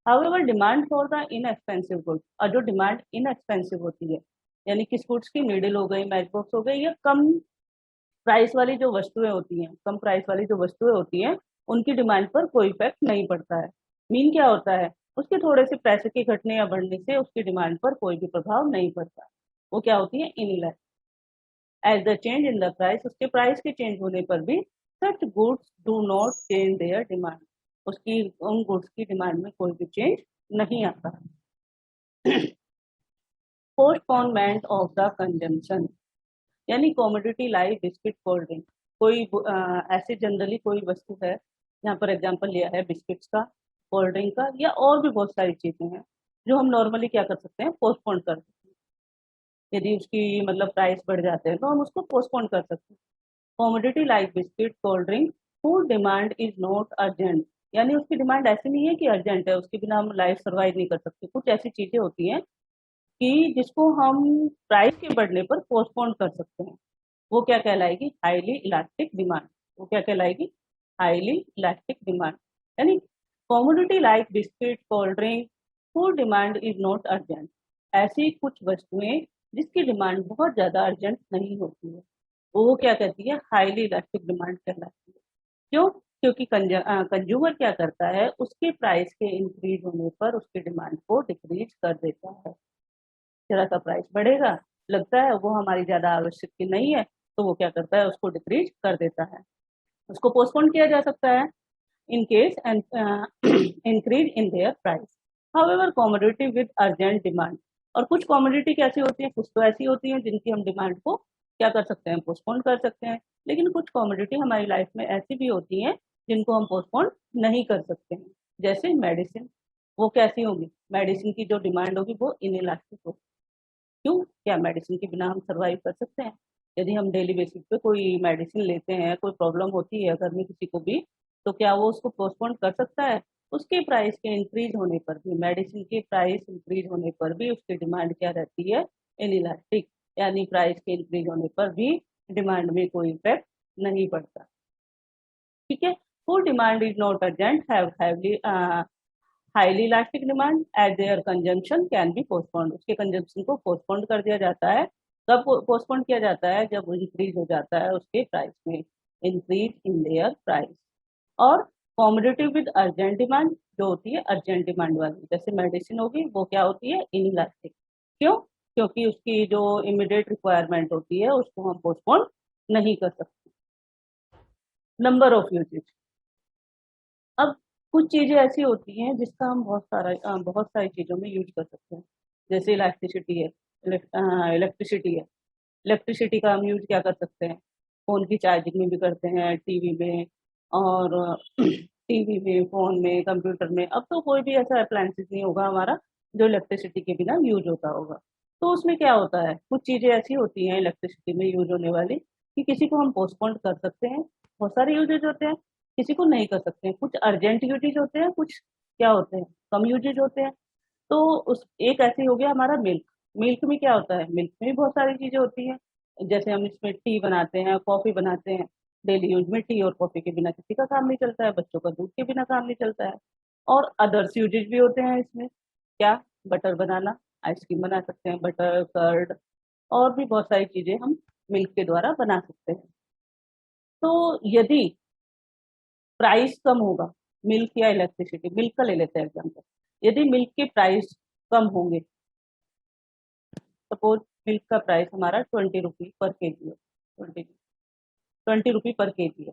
However demand for the inexpensive goods, और जो डिमांड इनएक्सपेंसिव होती है, यानी किस गुड्स की, नीडल हो गई, मैच बॉक्स हो गई, या कम प्राइस वाली जो वस्तुएं होती हैं, कम प्राइस वाली जो वस्तुएं होती हैं, उनकी डिमांड पर कोई इफेक्ट नहीं पड़ता है। मीन क्या होता है? उसके थोड़े से पैसे के घटने या बढ़ने से उसकी डिमांड पर कोई भी प्रभाव नहीं पड़ता। वो क्या होती है? Inelastic. As the change in the price, उसके प्राइस के चेंज होने पर भी such goods do not change their demand, उसकी उन गुड्स की डिमांड में कोई भी चेंज नहीं आता। पोस्टपोनमेंट ऑफ द कंजम्पशन, यानी commodity like biscuit, cold drink, कोई ऐसे जनरली कोई वस्तु है, यहाँ पर एग्जांपल लिया है बिस्किट्स का, कोल्ड ड्रिंक का, या और भी बहुत सारी चीजें हैं जो हम नॉर्मली क्या कर सकते हैं? पोस्टपोन कर सकते हैं। यदि उसकी मतलब प्राइस बढ़ जाते हैं तो हम उसको पोस्टपोन कर सकते हैं। Commodity like biscuit, cold drink, food demand is not urgent, यानी उसकी डिमांड ऐसी नहीं है कि अर्जेंट है, उसके बिना हम लाइफ सर्वाइव नहीं कर सकते। कुछ ऐसी चीजें होती हैं कि जिसको हम प्राइस के बढ़ने पर पोस्टपोन कर सकते हैं। वो क्या कहलाएगी? Highly elastic demand. वो क्या कहलाएगी? Highly elastic demand. यानी commodity like biscuit, cold drink, food demand is not urgent, ऐसी कुछ वस्तुएं जिसकी डिमांड बहुत ज्यादा अर्जेंट नहीं होती है, वो क्या कहती है? हाईली इलास्टिक डिमांड कहलाती है। क्यों? क्योंकि कंज्यूमर क्या करता है, उसके प्राइस के इंक्रीज होने पर उसकी डिमांड को डिक्रीज कर देता है। जरा सा प्राइस बढ़ेगा, लगता है वो हमारी ज्यादा आवश्यक नहीं है, तो वो क्या करता है? उसको डिक्रीज कर देता है। उसको पोस्टपोन किया जा सकता है in case and increase in their price. However commodity with urgent demand, और कुछ कॉमोडिटी कैसी होती है, कुछ तो ऐसी होती है जिनकी हम डिमांड को क्या कर सकते हैं? पोस्टपोन कर सकते हैं। लेकिन कुछ कॉमोडिटी हमारी लाइफ में ऐसी भी होती हैं जिनको हम पोस्टपोन नहीं कर सकते हैं, जैसे मेडिसिन। वो कैसी होगी? मेडिसिन की जो डिमांड होगी वो इनइलास्टिक होगी, क्यों? क्या मेडिसिन के बिना हम सर्वाइव कर सकते हैं? यदि हम डेली बेसिस पे कोई मेडिसिन लेते हैं, कोई प्रॉब्लम होती है घर में किसी को भी, तो क्या वो उसको पोस्टपोन कर सकता है? उसके प्राइस के इंक्रीज होने पर भी, मेडिसिन के प्राइस इंक्रीज होने पर भी उसकी डिमांड क्या रहती है? इनइलास्टिक। यानी प्राइस के इंक्रीज होने पर भी डिमांड में कोई इफेक्ट नहीं पड़ता। ठीक है। Full demand is not urgent, have highly elastic demand eight there consumption can be postponed. उसके कंजम्पशन को पोस्टपोन्ड कर दिया जाता है। कब पोस्टपोन्ड किया जाता है? जब इंक्रीज हो जाता है उसके प्राइस में, इंक्रीज इन देयर प्राइस। और कॉमोडिटी विद अर्जेंट डिमांड, जो होती है अर्जेंट डिमांड वाली, जैसे मेडिसिन होगी, वो क्या होती है? इनइलास्टिक। क्यों? क्योंकि उसकी जो इमीडिएट रिक्वायरमेंट होती है उसको हम पोस्टपोन नहीं कर सकते। Number of uses. अब कुछ चीजें ऐसी होती हैं जिसका हम बहुत सारी चीजों में यूज कर सकते हैं। जैसे इलेक्ट्रिसिटी है, इलेक्ट्रिसिटी है। इलेक्ट्रिसिटी का हम यूज क्या कर सकते हैं? फोन की चार्जिंग में भी करते हैं, टीवी में, और टीवी में, फोन में, कंप्यूटर में। अब तो कोई भी ऐसा अप्लायंसेस नहीं होगा हमारा जो इलेक्ट्रिसिटी के बिना यूज होता होगा। तो उसमें क्या होता है, कुछ चीजें ऐसी होती हैं इलेक्ट्रिसिटी में यूज होने वाली कि किसी को हम पोस्टपोन कर सकते हैं। बहुत सारे यूजेज होते हैं, किसी को नहीं कर सकते हैं। कुछ अर्जेंट यूजेज होते हैं, कुछ क्या होते हैं, कम यूजेज होते हैं। तो उस एक ऐसे हो गया हमारा मिल्क। मिल्क में क्या होता है? मिल्क में भी बहुत सारी चीजें होती हैं। जैसे हम इसमें टी बनाते हैं, कॉफी बनाते हैं। डेली यूज में टी और कॉफी के बिना किसी का काम नहीं चलता है, बच्चों का दूध के बिना काम नहीं चलता है। और अदर्स यूजेज भी होते हैं इसमें। क्या? बटर बनाना, आइसक्रीम बना सकते हैं, बटर, कर्ड, और भी बहुत सारी चीजें हम मिल्क के द्वारा बना सकते हैं। तो यदि प्राइस कम होगा, मिल्क या इलेक्ट्रिसिटी, मिल्क का ले लेते हैं एग्जाम्पल। यदि मिल्क के प्राइस कम होंगे, सपोज मिल्क का प्राइस हमारा 20 रुपी पर केजी है, 20 रुपी पर केजी है।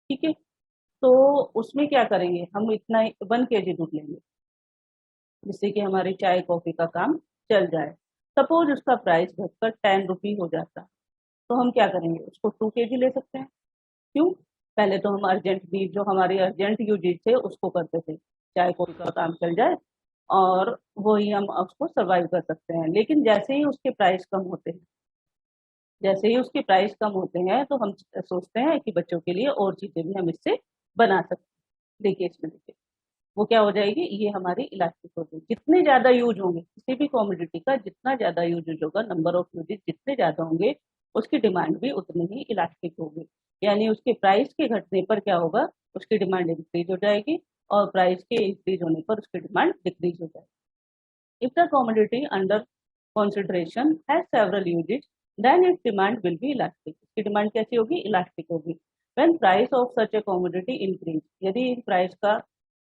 ठीक है। तो उसमें क्या करेंगे, हम इतना 1 केजी दूध लेंगे जिससे कि हमारी चाय कॉफी का काम चल जाए। सपोज उसका प्राइस घटकर 10 रुपी हो जाता, तो हम क्या करेंगे, उसको 2 केजी ले सकते हैं। क्यों? पहले तो हम अर्जेंट नीड, जो हमारी अर्जेंट यूजेज थे उसको करते थे, चाहे कोई का काम चल जाए, और वही हम उसको सर्वाइव कर सकते हैं। लेकिन जैसे ही उसके प्राइस कम होते हैं, जैसे ही उसके प्राइस कम होते हैं, तो हम सोचते हैं कि बच्चों के लिए और चीजें भी हम इससे बना सकते हैं। देखिए इसमें, देखिए वो क्या हो जाएगी, ये हमारी इलास्टिक हो गई। जितने ज्यादा यूज होंगे किसी भी कॉमोडिटी का, जितना ज्यादा यूज होगा, नंबर ऑफ यूजेज जितने ज्यादा होंगे, उसकी डिमांड भी उतनी ही इलास्टिक होगी। यानी उसके प्राइस के घटने पर क्या होगा, उसकी डिमांड इंक्रीज हो जाएगी, और प्राइस के इंक्रीज होने पर उसकी डिमांड डिक्रीज हो जाएगी। If the commodity under consideration has several uses, then its demand will be elastic. इसकी डिमांड कैसी होगी? इलास्टिक होगी। When price of such a commodity increase, यदि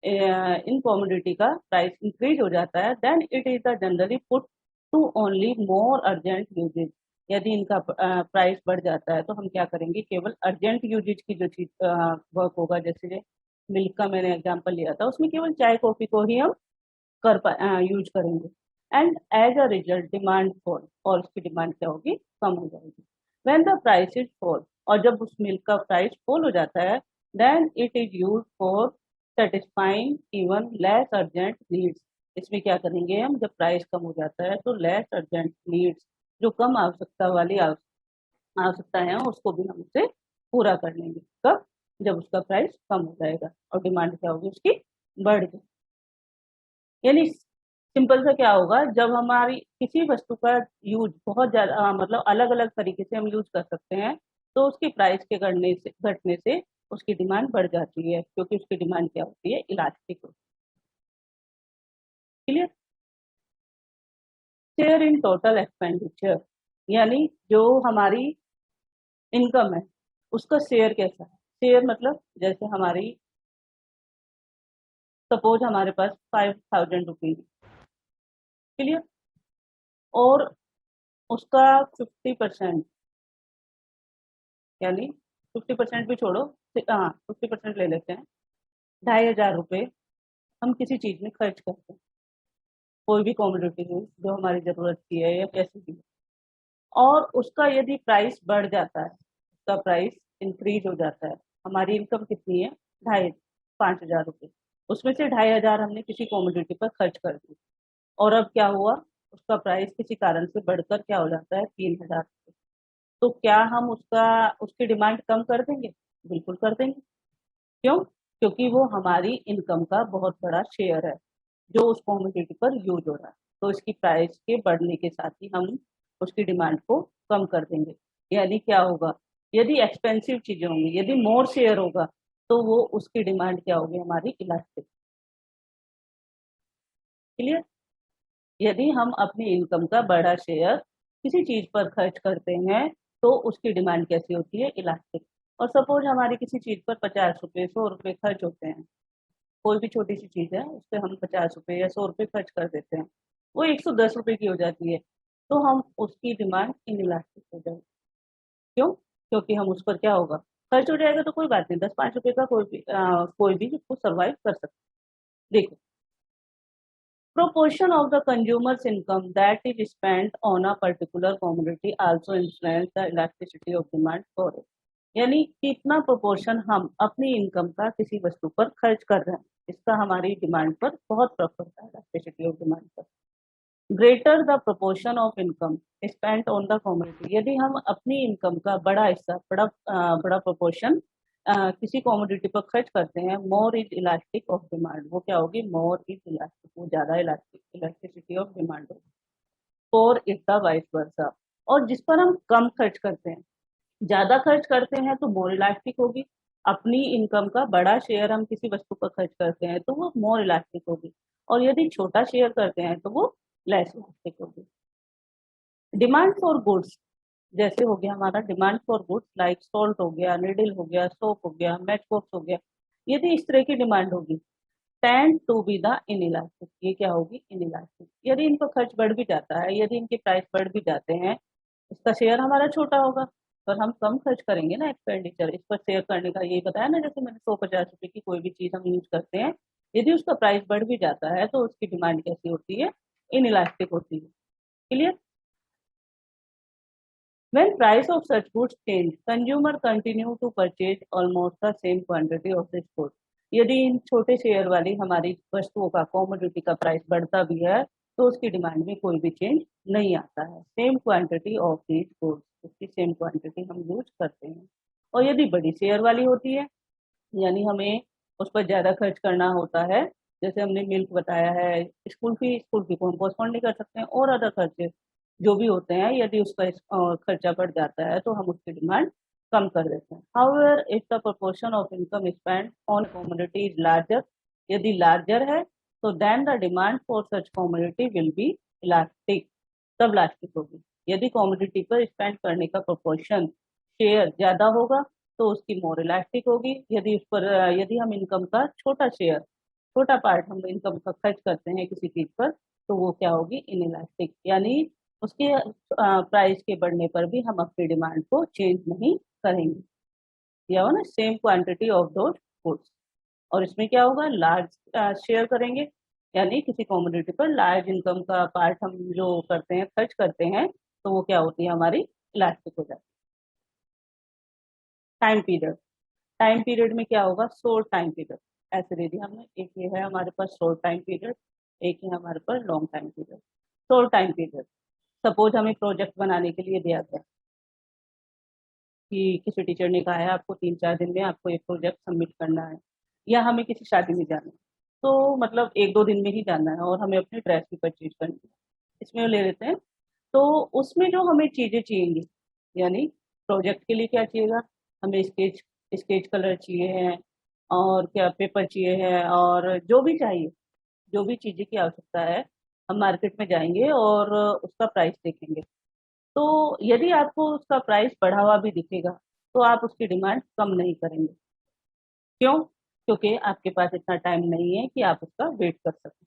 इन कॉमोडिटी का प्राइस इंक्रीज हो जाता है, then it is the generally put to only more urgent uses. यदि इनका प्राइस बढ़ जाता है तो हम क्या करेंगे, केवल अर्जेंट यूजेज की जो चीज वर्क होगा, जैसे मिल्क का मैंने एग्जांपल लिया था, उसमें केवल चाय कॉफी को ही हम यूज करेंगे। And as a result demand fall, और उसकी डिमांड क्या होगी? कम हो जाएगी। When the price is fall, और जब उस मिल्क का प्राइस फॉल हो जाता है, then it is use for satisfying even less urgent needs. इसमें क्या करेंगे हम, जब प्राइस कम हो जाता है तो लेस अर्जेंट नीड्स, जो कम आवश्यकता वाली आवश्यकता है, उसको भी हम उससे पूरा कर लेंगे। कब? जब उसका प्राइस कम हो जाएगा और डिमांड क्या होगी, उसकी बढ़ जाएगी। यानी सिंपल सा क्या होगा, जब हमारी किसी वस्तु का यूज बहुत ज्यादा, मतलब अलग अलग तरीके से हम यूज कर सकते हैं, तो उसकी प्राइस के घटने से उसकी डिमांड बढ़ जाती है, क्योंकि उसकी डिमांड क्या होती है? इलास्टिक होती है। Clear? Share in total expenditure, यानी जो हमारी इनकम है उसका शेयर कैसा है? शेयर मतलब जैसे हमारी, सपोज हमारे पास 5000 रुपीज। क्लियर? और उसका 50%, यानी 50% भी छोड़ो, हाँ 50% ले लेते हैं, 2500 रुपये हम किसी चीज में खर्च करते हैं, कोई भी कॉमोडिटी हो जो हमारी जरूरत की है या कैसी भी हो। और उसका यदि प्राइस बढ़ जाता है, उसका प्राइस इंक्रीज हो जाता है, हमारी इनकम कितनी है? 5000 रुपये। उसमें से 2500 हमने किसी कॉमोडिटी पर खर्च कर दी, और अब क्या हुआ, उसका प्राइस किसी कारण से बढ़कर क्या हो जाता है 3,000, तो क्या हम उसकी डिमांड कम कर देंगे? बिल्कुल कर देंगे। क्यों? क्योंकि वो हमारी इनकम का बहुत बड़ा शेयर है जो उस कॉमोडिटी पर यूज हो रहा है। तो इसकी प्राइस के बढ़ने के साथ ही हम उसकी डिमांड को कम कर देंगे। यानी क्या होगा, यदि एक्सपेंसिव चीजें होंगी, यदि मोर शेयर होगा, तो वो उसकी डिमांड क्या होगी हमारी इलास्टिक। क्लियर? यदि हम अपनी इनकम का बड़ा शेयर किसी चीज पर खर्च करते हैं तो उसकी डिमांड कैसी होती है? इलास्टिक। और सपोज हमारी किसी चीज पर 50 रुपए 100 रुपए खर्च होते हैं, कोई भी छोटी सी चीज है उस पर हम 50 रुपए या 100 रुपए खर्च कर देते हैं, वो 110 रुपए की हो जाती है, तो हम उसकी डिमांड इनइलास्टिक हो जाएगी। क्यों? क्योंकि हम उस पर क्या होगा, खर्च हो जाएगा तो कोई बात नहीं, 10-5 रुपए का कोई भी उसको सर्वाइव कर सकता है। देखो, proportion of the consumer's income that is spent on a particular commodity also influence the elasticity of demand for it। यानी कितना प्रोपोर्शन हम अपनी इनकम का किसी वस्तु पर खर्च कर रहे हैं, इसका हमारी डिमांड पर बहुत प्रभाव पड़ता है, इलास्टिसिटी ऑफ डिमांड पर। Greater the proportion of income spent on the commodity, यदि हम अपनी इनकम का बड़ा हिस्सा, बड़ा प्रोपोर्शन किसी कॉमोडिटी पर खर्च करते हैं, more is elastic of demand, वो क्या होगी? मोर इज इलास्टिक, वो ज्यादा इलास्टिक, इलास्टिसिटी ऑफ डिमांड होगी। For is the vice versa. और जिस पर हम कम खर्च करते हैं, ज्यादा खर्च करते हैं तो मोर इलास्टिक होगी। अपनी इनकम का बड़ा शेयर हम किसी वस्तु पर खर्च करते हैं तो वो मोर इलास्टिक होगी, और यदि छोटा शेयर करते हैं तो वो लेस इलास्टिक होगी। डिमांड फॉर गुड्स, जैसे हो गया हमारा demand for goods like salt हो गया, नीडल हो गया, सोप हो गया, मैच बॉक्स हो गया, यदि इस तरह की डिमांड होगी, tend to be the inelastic, ये क्या होगी? इनइलास्टिक। यदि इनका खर्च बढ़ भी जाता है, यदि इनके प्राइस बढ़ भी जाते हैं, इसका शेयर हमारा छोटा होगा, पर हम कम खर्च करेंगे ना एक्सपेंडिचर इस पर शेयर करने का। यही बताया ना, जैसे मैंने 150 रुपए की कोई भी चीज हम यूज करते हैं, यदि उसका प्राइस बढ़ भी जाता है तो उसकी डिमांड कैसी होती है? इनइलास्टिक होती है। Clear? When price of such goods change, consumer continue to purchase almost the same quantity of this good। यदि इन छोटे शेयर वाली हमारी वस्तुओं का, कॉमोडिटी का प्राइस बढ़ता भी है तो उसकी डिमांड में कोई भी चेंज नहीं आता है। Same quantity of these goods, उसकी सेम क्वांटिटी हम यूज करते हैं। और यदि बड़ी शेयर वाली होती है, यानी हमें उस पर ज्यादा खर्च करना होता है, जैसे हमने मिल्क बताया है, स्कूल फी को हम पोस्टपोन नहीं कर सकते हैं, और अदर खर्चे जो भी होते हैं, यदि उसका खर्चा बढ़ जाता है तो हम उसकी डिमांड कम कर देते हैं। However if the proportion of income spend on commodity is larger, यदि लार्जर है तो then the demand for such commodity will be elastic, तब इलास्टिक होगी। यदि कमोडिटी पर स्पेंड करने का प्रोपोर्शन, शेयर ज्यादा होगा तो उसकी मोर इलास्टिक होगी। यदि हम इनकम का छोटा शेयर, छोटा पार्ट हम इनकम का खर्च करते हैं किसी चीज पर, तो वो क्या होगी? इनइलास्टिक। यानी उसके प्राइस के बढ़ने पर भी हम अपनी डिमांड को चेंज नहीं करेंगे, या ना same quantity of those goods. और इसमें क्या होगा? लार्ज शेयर करेंगे, यानी किसी कॉमोडिटी पर लार्ज इनकम का पार्ट हम जो करते हैं, खर्च करते हैं, तो वो क्या होती है? हमारी इलास्टिक हो जाती है। टाइम पीरियड, टाइम पीरियड में क्या होगा? शॉर्ट टाइम पीरियड ऐसे दे दिया हमने, एक ये है हमारे पास शॉर्ट टाइम पीरियड, एक है हमारे पास long time period. Short time period, suppose हमें प्रोजेक्ट बनाने के लिए दिया गया कि किसी टीचर ने कहा है आपको 3-4 दिन में आपको एक प्रोजेक्ट सबमिट करना है, या हमें किसी शादी में जाना है, तो मतलब 1-2 दिन में ही जाना है, और हमें अपनी ड्रेस भी परचेज करनी है, इसमें ले लेते हैं। तो उसमें जो हमें चीजें चाहिए, यानी प्रोजेक्ट के लिए क्या चाहिएगा? हमें स्केच स्केच कलर चाहिए है, और क्या पेपर चाहिए है, और जो भी चाहिए, जो भी चीजें की आवश्यकता है, हम मार्केट में जाएंगे और उसका प्राइस देखेंगे। तो यदि आपको उसका प्राइस बढ़ा हुआ भी दिखेगा तो आप उसकी डिमांड कम नहीं करेंगे। क्यों? क्योंकि आपके पास इतना टाइम नहीं है कि आप उसका वेट कर सकें।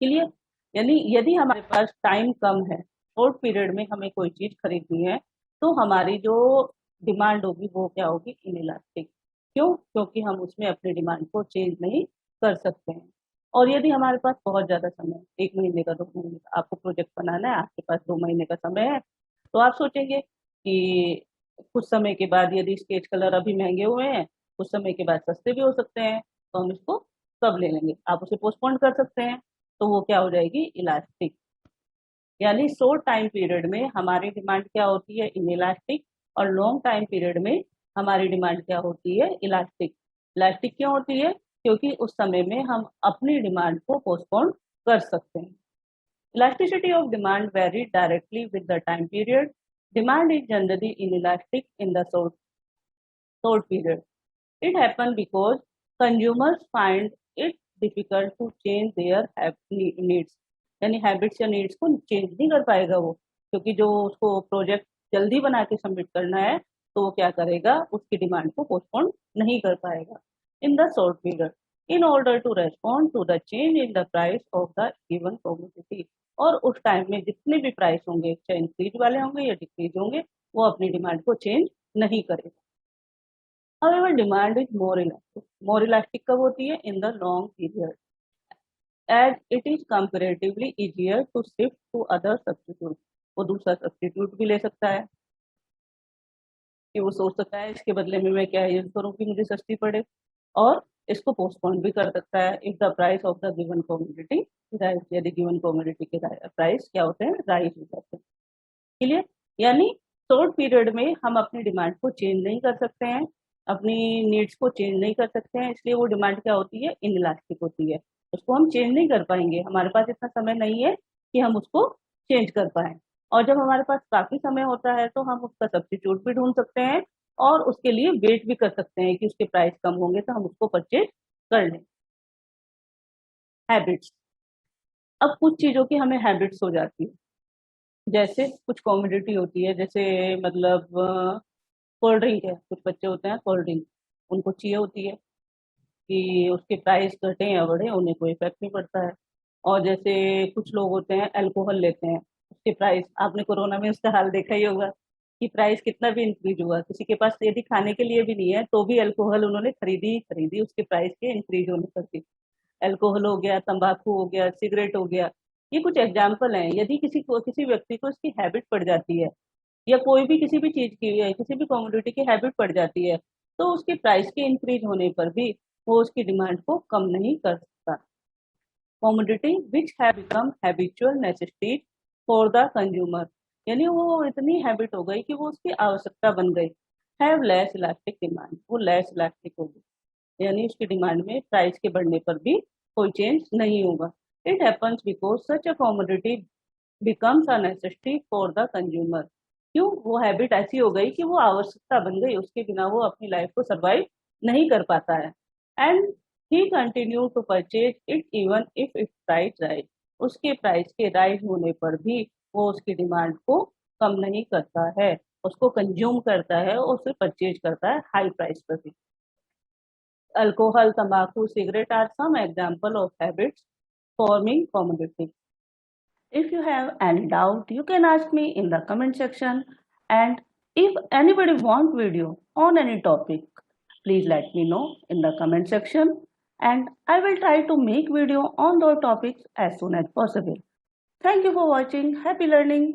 क्लियर? यानी यदि हमारे पास टाइम कम है, शॉर्ट पीरियड में हमें कोई चीज खरीदनी है, तो हमारी जो डिमांड होगी वो क्या होगी? इनइलास्टिक। क्यों? क्योंकि हम उसमें अपनी डिमांड को चेंज नहीं कर सकते हैं। और यदि हमारे पास बहुत ज्यादा समय है, 1 महीने का, 2 महीने का आपको प्रोजेक्ट बनाना है, आपके पास 2 महीने का समय है, तो आप सोचेंगे कि कुछ समय के बाद यदि स्केच कलर अभी महंगे हुए हैं, कुछ समय के बाद सस्ते भी हो सकते हैं, तो हम इसको कब ले लेंगे, आप उसे पोस्टपोन कर सकते हैं, तो वो क्या हो जाएगी? इलास्टिक। यानी शॉर्ट टाइम पीरियड में हमारी डिमांड क्या होती है, इनइलास्टिक, और लॉन्ग टाइम पीरियड में हमारी डिमांड क्या होती है, इलास्टिक। इलास्टिक क्यों होती है, क्योंकि उस समय में हम अपनी डिमांड को पोस्टपोन कर सकते हैं। Elasticity of demand very directly with the time period. Demand is generally inelastic in the short period. It happens because consumers find it difficult to change their needs. यानी हैबिट्स या नीड्स को चेंज नहीं कर पाएगा वो, क्योंकि जो उसको प्रोजेक्ट जल्दी बना के सबमिट करना है तो वो क्या करेगा, उसकी डिमांड को पोस्टपोन नहीं कर पाएगा in the short period in order to respond to the change in the price of the given commodity. और उस टाइम में जितने भी प्राइस होंगे, चाहे इंक्रीज वाले होंगे या डिक्रीज होंगे, वो अपनी डिमांड को चेंज नहीं करेगा। However, demand is more elastic. More elastic कब होती है, in the long period, as it is comparatively easier to shift to other substitute. वो दूसरा सब्स्टिट्यूट भी ले सकता है कि वो सोच सकता है इसके बदले में मैं क्या यूज करूँ कि मुझे सस्ती पड़े, और इसको पोस्टपोन भी कर सकता है if the price of the given commodity rise. यदि गिवन कमोडिटी के प्राइस क्या होते हैं, राइज हो जाते हैं। क्लियर? यानी शॉर्ट पीरियड में हम अपनी डिमांड को चेंज नहीं कर सकते हैं, अपनी नीड्स को चेंज नहीं कर सकते हैं, इसलिए वो डिमांड क्या होती है, इनइलास्टिक होती है। उसको हम चेंज नहीं कर पाएंगे, हमारे पास इतना समय नहीं है कि हम उसको चेंज कर पाए। और जब हमारे पास काफी समय होता है तो हम उसका सब्स्टिट्यूट भी ढूंढ सकते हैं और उसके लिए वेट भी कर सकते हैं कि उसके प्राइस कम होंगे तो हम उसको परचेज कर लें। हैबिट्स। अब कुछ चीजों की हमें हैबिट्स हो जाती है, जैसे कुछ कॉमोडिटी होती है, जैसे मतलब कोल्ड ड्रिंक है, कुछ बच्चे होते हैं कोल्ड ड्रिंक उनको चाहिए होती है कि उसके प्राइस घटे या बढ़े, उन्हें कोई इफेक्ट नहीं पड़ता है। और जैसे कुछ लोग होते हैं अल्कोहल लेते हैं, उसके प्राइस, आपने कोरोना में उसका हाल देखा ही होगा कि प्राइस कितना भी इंक्रीज हुआ, किसी के पास यदि खाने के लिए भी नहीं है तो भी अल्कोहल उन्होंने खरीदी ही खरीदी उसके प्राइस के इंक्रीज होने पर भी। अल्कोहल हो गया, तंबाकू हो गया, सिगरेट हो गया, ये कुछ एग्जाम्पल हैं। यदि किसी व्यक्ति को इसकी हैबिट पड़ जाती है या कोई भी किसी भी चीज की, किसी भी कमोडिटी की हैबिट पड़ जाती है, तो उसके प्राइस के इंक्रीज होने पर भी वो उसकी डिमांड को कम नहीं कर सकता। Commodity which have become habitual necessity for the consumer, यानी वो इतनी हैबिट हो गई कि वो उसकी आवश्यकता बन गई। हैव लेस इलास्टिक डिमांड, वो लेस इलास्टिक होगी, यानी उसकी डिमांड में प्राइस के बढ़ने पर भी कोई चेंज नहीं होगा। It happens because such a commodity becomes a necessity for the consumer. क्यों? वो हैबिट ऐसी हो गई कि वो आवश्यकता बन गई, उसके बिना वो अपनी लाइफ को सरवाइव नहीं कर पाता है। And he continue to purchase it even if it price rise, उसके प्राइस के राइज होने पर भी वो उसकी डिमांड को कम नहीं करता है, उसको कंज्यूम करता है और उसे परचेज करता है हाई प्राइस पर भी। Alcohol, tobacco, cigarette are some example of habits forming commodity. If you have any doubt, you can ask me in the comment section. And if anybody want video on any topic, please let me know in the comment section. And I will try to make video on those topics as soon as possible. Thank you for watching. Happy learning.